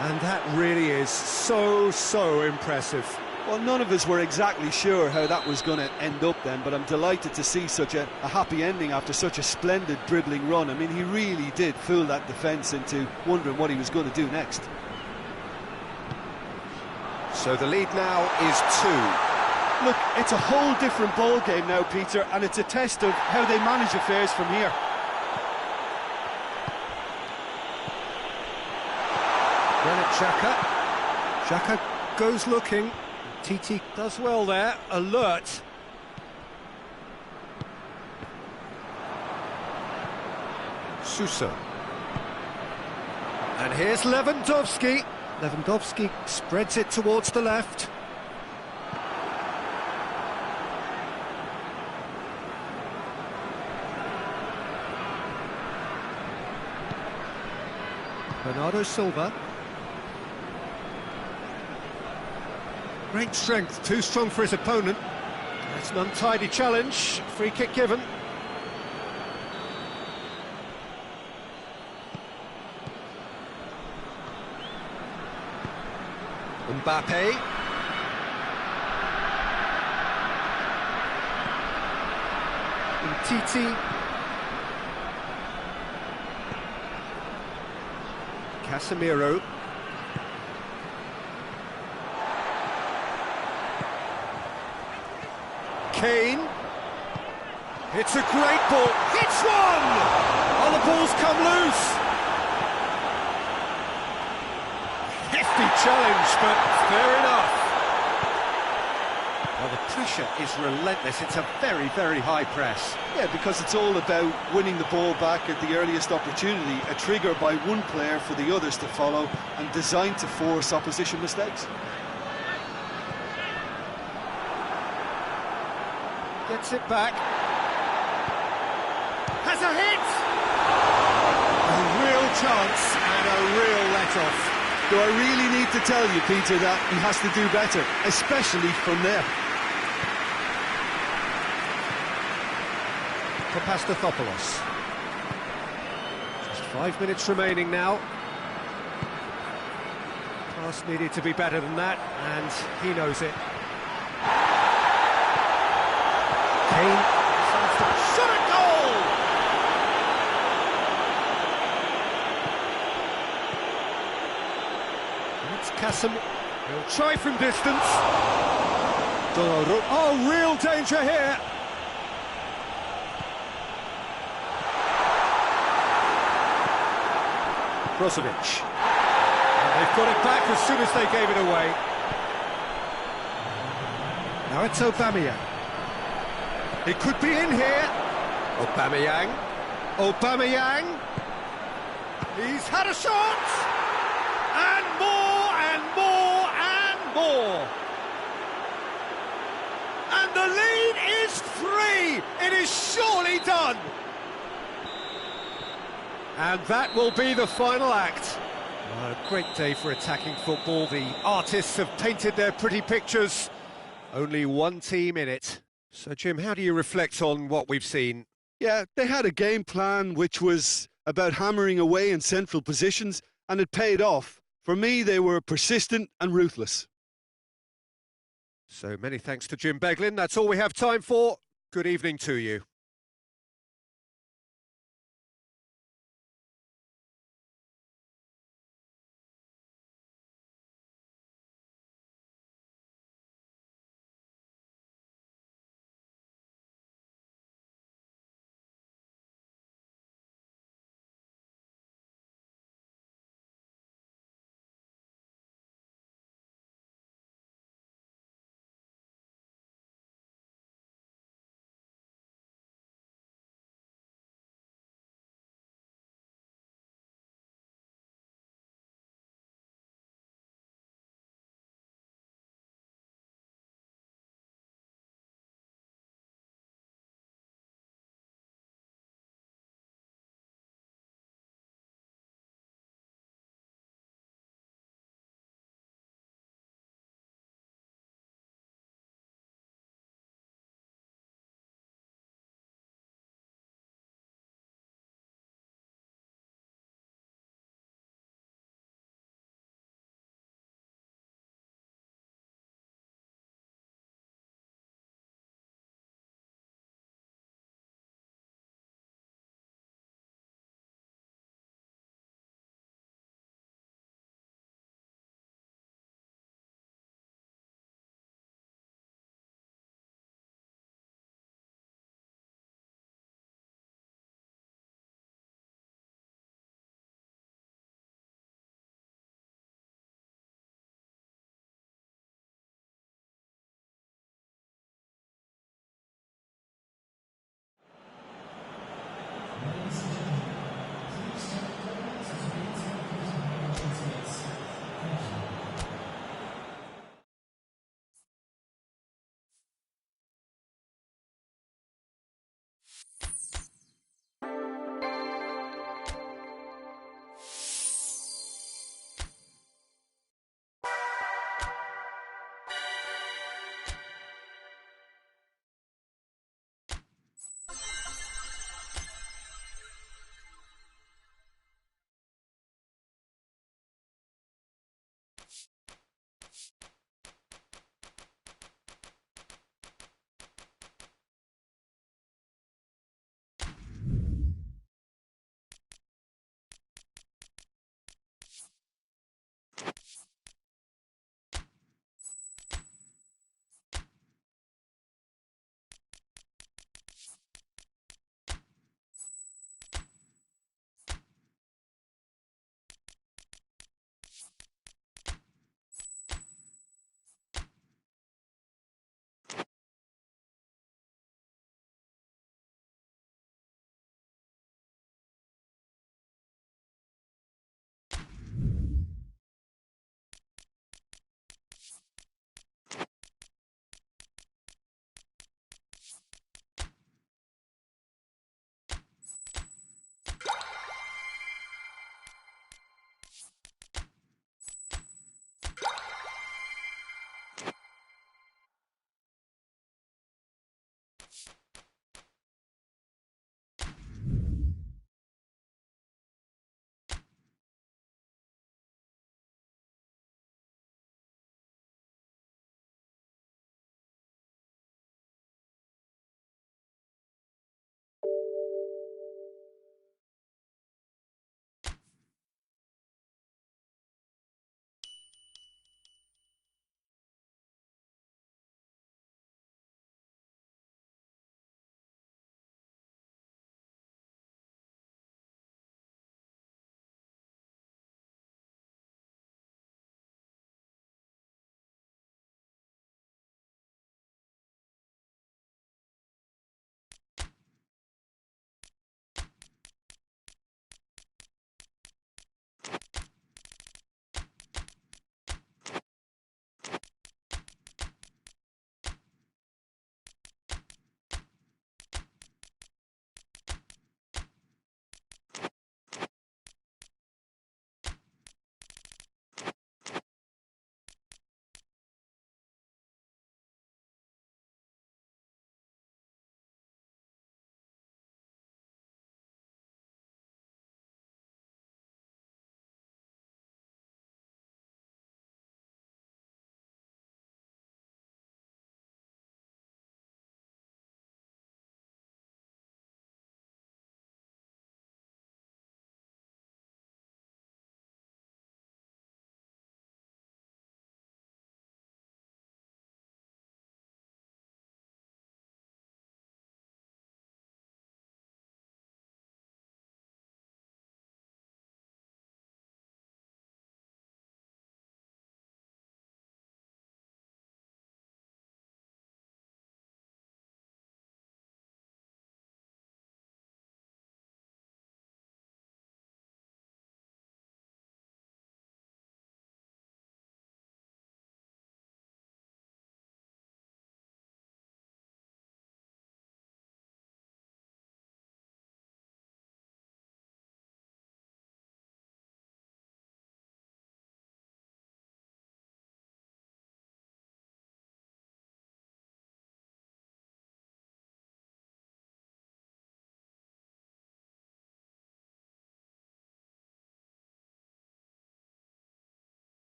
And that really is so impressive. Well, none of us were exactly sure how that was going to end up then, but I'm delighted to see such a happy ending after such a splendid dribbling run. I mean, he really did fool that defence into wondering what he was going to do next. So the lead now is 2. Look, it's a whole different ball game now, Peter, and it's a test of how they manage affairs from here. Granit Xhaka. Xhaka goes looking. Titi does well there, alert. Sousa. And here's Lewandowski. Lewandowski spreads it towards the left. Bernardo Silva. Great strength, too strong for his opponent. That's an untidy challenge, free kick given. Mbappe. Titi. Casemiro. Kane. It's a great ball. Hits one! Oh, the ball's come loose. Hefty challenge, but fair enough. Well, the pressure is relentless. It's a very high press. Yeah, because it's all about winning the ball back at the earliest opportunity, a trigger by one player for the others to follow, and designed to force opposition mistakes. Gets it back. Has a hit! A real chance and a real let-off. Do I really need to tell you, Peter, that he has to do better, especially from there? Papastathopoulos. Just 5 minutes remaining now. Pass needed to be better than that, and he knows it. Kane decides to shot a goal! And it's Casemiro. He'll try from distance. Donnarumma. Oh, real danger here. Brozovic. And they've got it back as soon as they gave it away. Now it's Aubameyang. He could be in here. Aubameyang. Aubameyang. He's had a shot. And more and more and more. And the lead is 3. It is surely done. And that will be the final act. A great day for attacking football. The artists have painted their pretty pictures. Only one team in it. So, Jim, how do you reflect on what we've seen? Yeah, they had a game plan which was about hammering away in central positions, and it paid off. For me, they were persistent and ruthless. So many thanks to Jim Beglin. That's all we have time for. Good evening to you.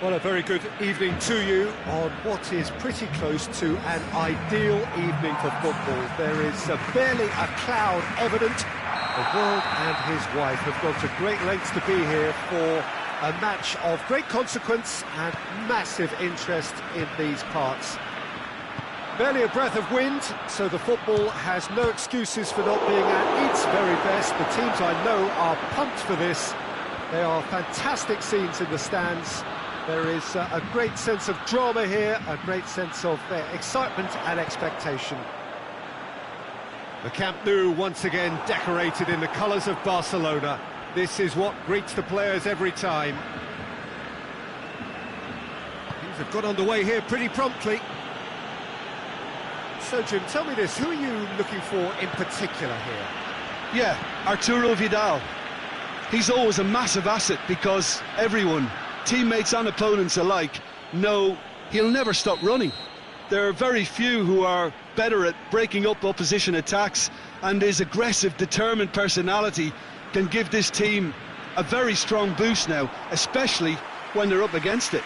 Well, a very good evening to you on what is pretty close to an ideal evening for football. There is barely a cloud evident. The world and his wife have gone to great lengths to be here for a match of great consequence and massive interest in these parts. Barely a breath of wind, so the football has no excuses for not being at its very best. The teams I know are pumped for this. There are fantastic scenes in the stands. There is a great sense of drama here, a great sense of excitement and expectation. The Camp Nou once again decorated in the colours of Barcelona. This is what greets the players every time. Things have got underway here pretty promptly. So, Jim, tell me this, who are you looking for in particular here? Yeah, Arturo Vidal. He's always a massive asset because everyone, teammates and opponents alike, know he'll never stop running. There are very few who are better at breaking up opposition attacks, and his aggressive, determined personality can give this team a very strong boost now, especially when they're up against it.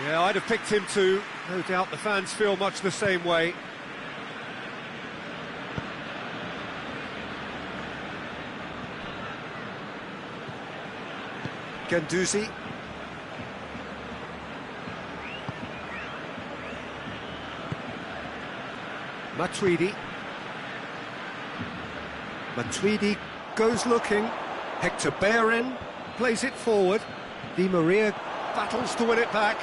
Yeah, I'd have picked him too. No doubt the fans feel much the same way. Ganduzi. Matuidi. Matuidi goes looking. Hector Bellerin plays it forward. Di Maria battles to win it back.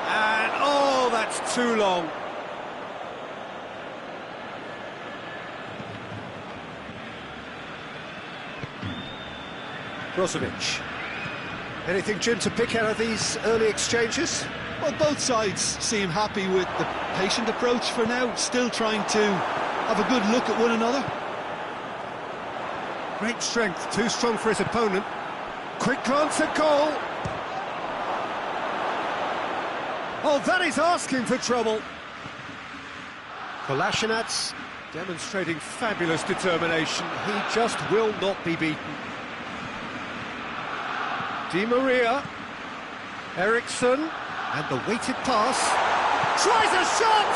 And, oh, that's too long. Brozovic. Anything, Jim, to pick out of these early exchanges? Well, both sides seem happy with the patient approach for now, still trying to have a good look at one another. Great strength, too strong for his opponent. Quick glance at goal. Oh, that is asking for trouble. Kolasinac demonstrating fabulous determination. He just will not be beaten. Di Maria, Eriksson, and the weighted pass. Tries a shot!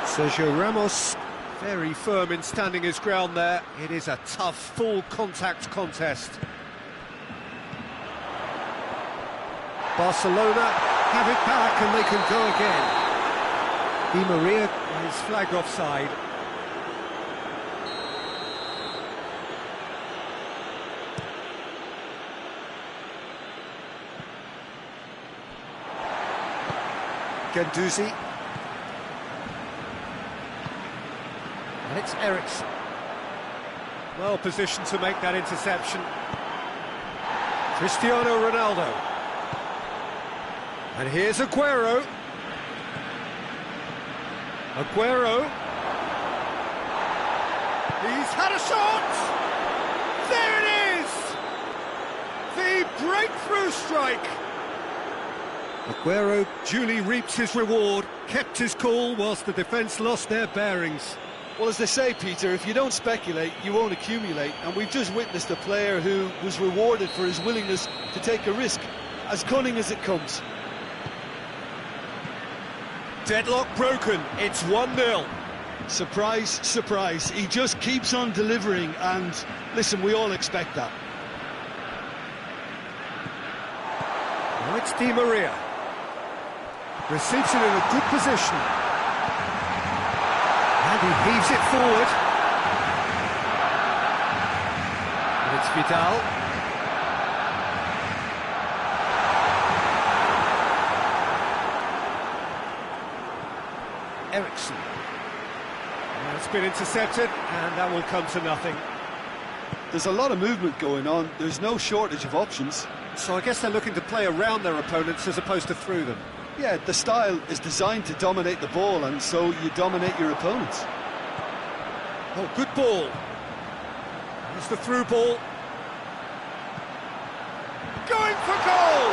Sergio Ramos, very firm in standing his ground there. It is a tough, full-contact contest. Barcelona have it back and they can go again. Di Maria is flagged offside. Guendouzi. And it's Eriksson. Well positioned to make that interception. Cristiano Ronaldo. And here's Aguero. Aguero. He's had a shot! There it is! The breakthrough strike! Aguero duly reaps his reward, kept his cool whilst the defence lost their bearings. Well, as they say, Peter, if you don't speculate, you won't accumulate. And we've just witnessed a player who was rewarded for his willingness to take a risk, as cunning as it comes. Deadlock broken, it's 1-0. Surprise, surprise, he just keeps on delivering, and listen, we all expect that. Now it's Di Maria. Receives it in a good position. And he heaves it forward. And it's Vidal. Eriksson. Now it's been intercepted, and that will come to nothing. There's a lot of movement going on, there's no shortage of options. So I guess they're looking to play around their opponents as opposed to through them. Yeah, the style is designed to dominate the ball, and so you dominate your opponents. Oh, good ball. Here's the through ball. Going for goal!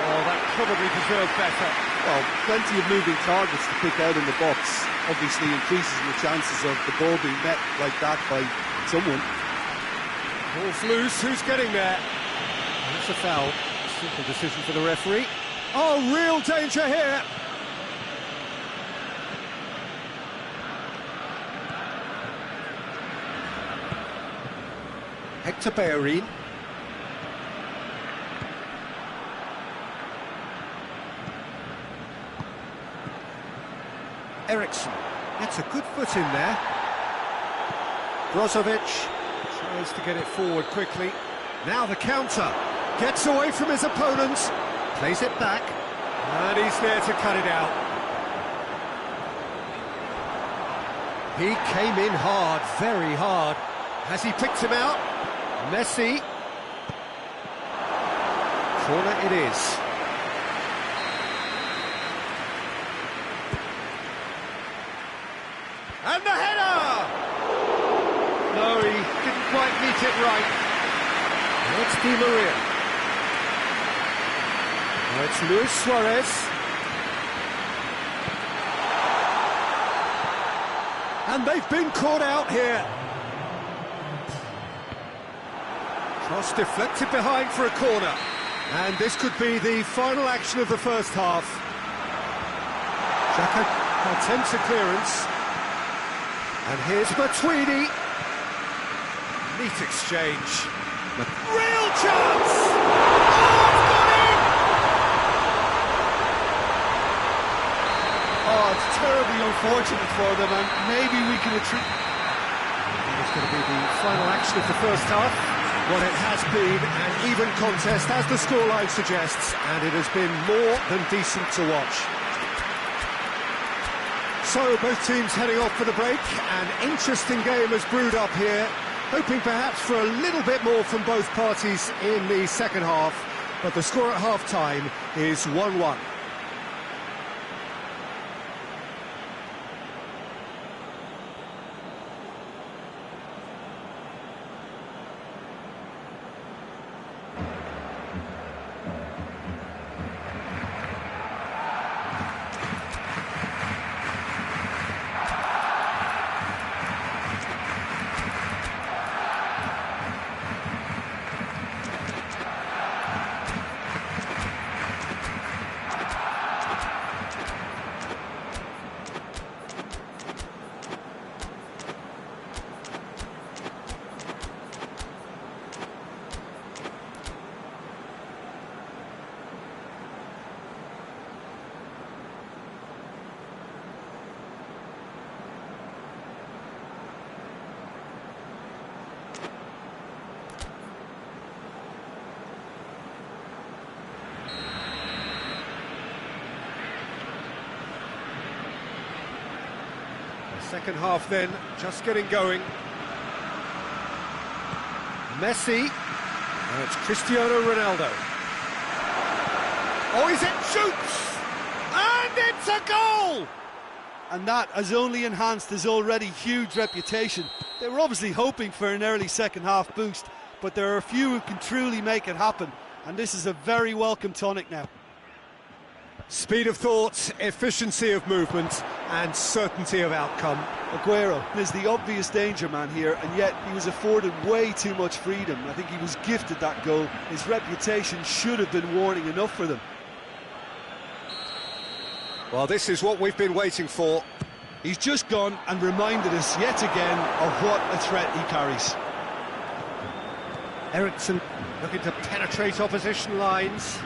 Oh, that probably deserved better. Well, plenty of moving targets to pick out in the box. Obviously increases the chances of the ball being met like that by someone. Ball's loose, who's getting there? That's a foul. Simple decision for the referee. Oh, real danger here! Hector Bellerin. Eriksson. That's a good foot in there. Brozovic tries to get it forward quickly. Now the counter. Gets away from his opponents. Plays it back. And he's there to cut it out. He came in hard, very hard. Has he picked him out? Messi. Corner it is. And the header! No, he didn't quite meet it right. Now it's Di Maria. Now it's Luis Suarez. And they've been caught out here. Cross deflected behind for a corner. And this could be the final action of the first half. Xhaka attempts a clearance. And here's Matuidi. Neat exchange. Real chance! Oh, it's terribly unfortunate for them, and maybe we can attribute... It's going to be the final action of the first half. Well, it has been an even contest, as the scoreline suggests, and it has been more than decent to watch. So both teams heading off for the break. An interesting game has brewed up here, hoping perhaps for a little bit more from both parties in the second half, but the score at half-time is 1-1. Second half then, just getting going. Messi, and it's Cristiano Ronaldo. Oh, he's it, shoots! And it's a goal! And that has only enhanced his already huge reputation. They were obviously hoping for an early second half boost, but there are a few who can truly make it happen, and this is a very welcome tonic now. Speed of thought, efficiency of movement, and certainty of outcome. Aguero is the obvious danger man here, and yet he was afforded way too much freedom. I think he was gifted that goal. His reputation should have been warning enough for them. Well, this is what we've been waiting for. He's just gone and reminded us yet again of what a threat he carries. Eriksen looking to penetrate opposition lines.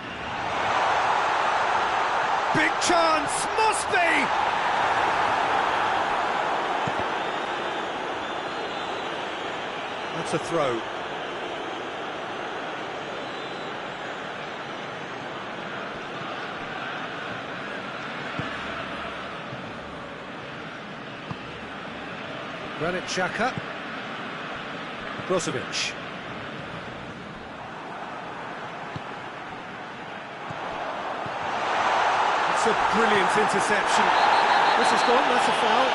Big chance, must be! That's a throw. Granit Xhaka. Brozovic. It's a brilliant interception. This is gone, that's a foul.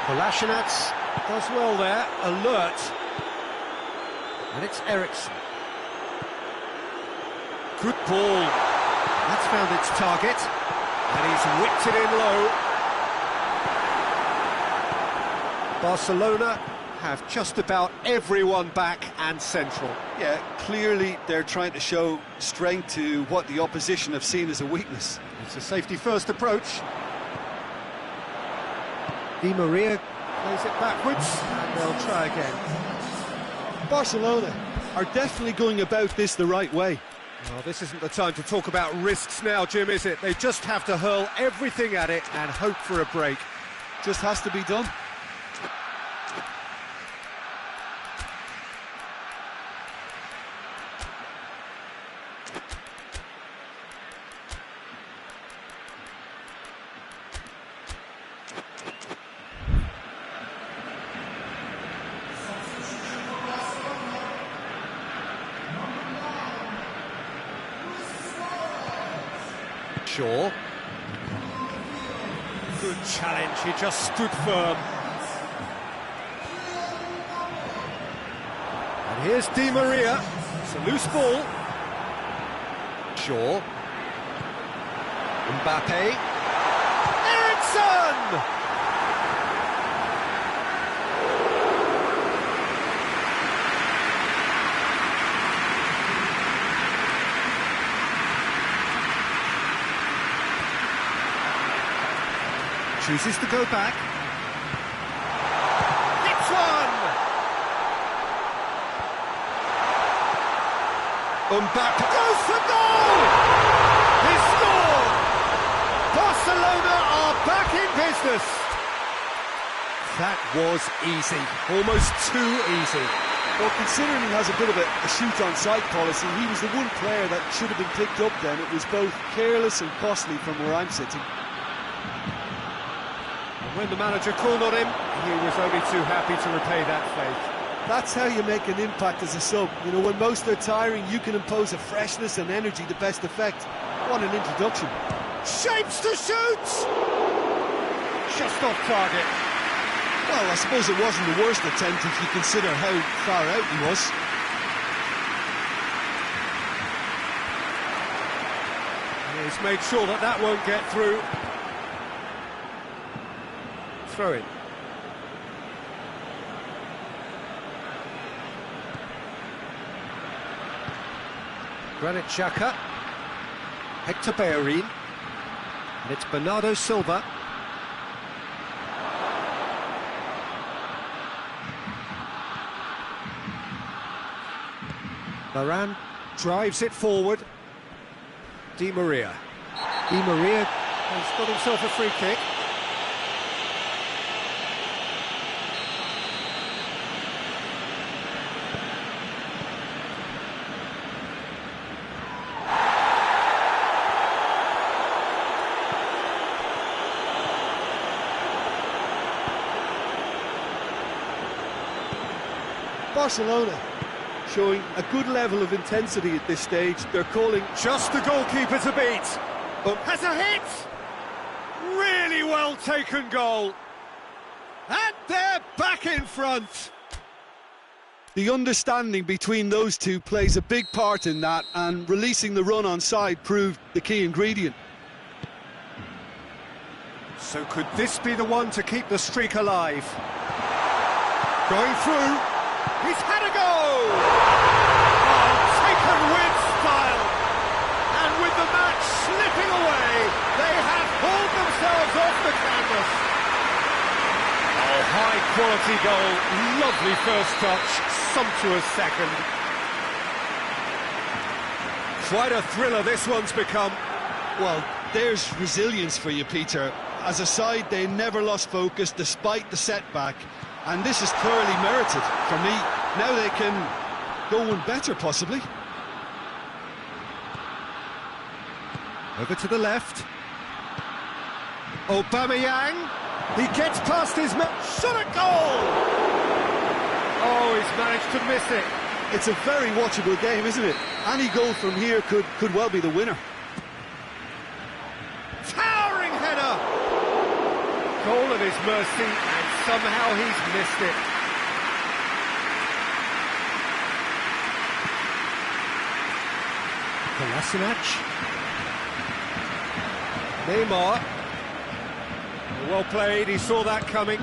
Kolasinac does well there, alert. And it's Eriksen. Good ball. That's found its target. And he's whipped it in low. Barcelona have just about everyone back and central. Yeah, clearly they're trying to show strength to what the opposition have seen as a weakness. It's a safety-first approach. Di Maria plays it backwards, and they'll try again. Barcelona are definitely going about this the right way. Well, this isn't the time to talk about risks now, Jim, is it? They just have to hurl everything at it and hope for a break. Just has to be done. Shaw. Good challenge, he just stood firm. And here's Di Maria. It's a loose ball. Shaw. Mbappe. Eriksen! Chooses to go back. Hits one! Mbappe goes for goal! He scored! Barcelona are back in business. That was easy, almost too easy. Well, considering he has a bit of a shoot-on-sight policy, he was the one player that should have been picked up then. It was both careless and costly from where I'm sitting. And when the manager called on him, he was only too happy to repay that faith. That's how you make an impact as a sub. You know, when most are tiring, you can impose a freshness and energy to best effect. What an introduction. Shapes to shoot! Just off target. Well, I suppose it wasn't the worst attempt if you consider how far out he was. He's made sure that that won't get through. Throw in. Granit Xhaka. Hector Bellerin. And it's Bernardo Silva. Varane drives it forward. Di Maria. Di Maria has got himself a free kick. Barcelona showing a good level of intensity at this stage. They're calling Just the goalkeeper to beat. Has a hit! Really well taken goal. And they're back in front. the understanding between those two plays a big part in that, and releasing the run on side proved the key ingredient. So could this be the one to keep the streak alive? Going through. He's had a go! Oh, taken with style. And with the match slipping away, they have pulled themselves off the canvas. Oh, high-quality goal. Lovely first touch. Sumptuous second. Quite a thriller this one's become. Well, there's resilience for you, Peter. As a side, they never lost focus despite the setback, and this is thoroughly merited for me. Now they can go one better, possibly. Over to the left. Aubameyang. He gets past his man. Shot at goal! Oh, he's managed to miss it. It's a very watchable game, isn't it? Any goal from here could well be the winner. Towering header! Goal at his mercy, and somehow he's missed it. Kolasinac. Neymar. Well played, he saw that coming.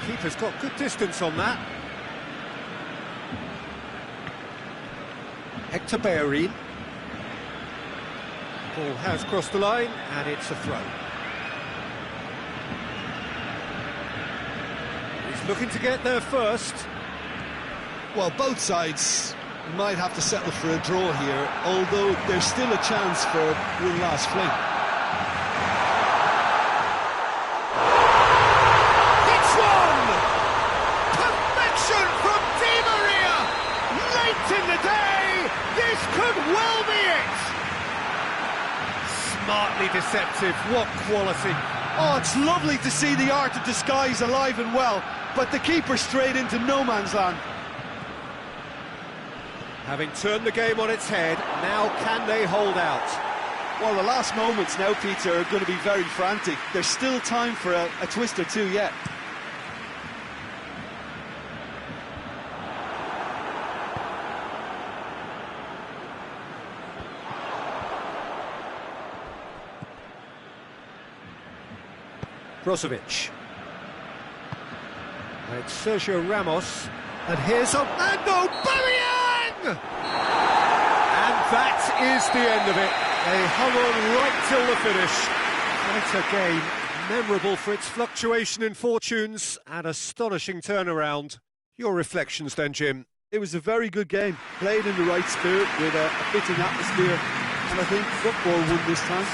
Keeper's got good distance on that. Hector Bellerin. Ball has crossed the line, and it's a throw. He's looking to get there first. Well, both sides might have to settle for a draw here, although there's still a chance for one last fling. It's one! Perfection from Di Maria! Late in the day, this could well be it! Smartly deceptive, what quality. Oh, it's lovely to see the art of disguise alive and well, but the keeper straight into no man's land. Having turned the game on its head, now can they hold out? Well, the last moments now, Peter, are going to be very frantic. There's still time for a twist or two yet. Brozovic. And it's Sergio Ramos. And here's and Aubameyang! And that is the end of it. They hung on right till the finish. Quite a game, memorable for its fluctuation in fortunes and astonishing turnaround. Your reflections then, Jim? It was a very good game, played in the right spirit with a fitting atmosphere, and I think football won this time.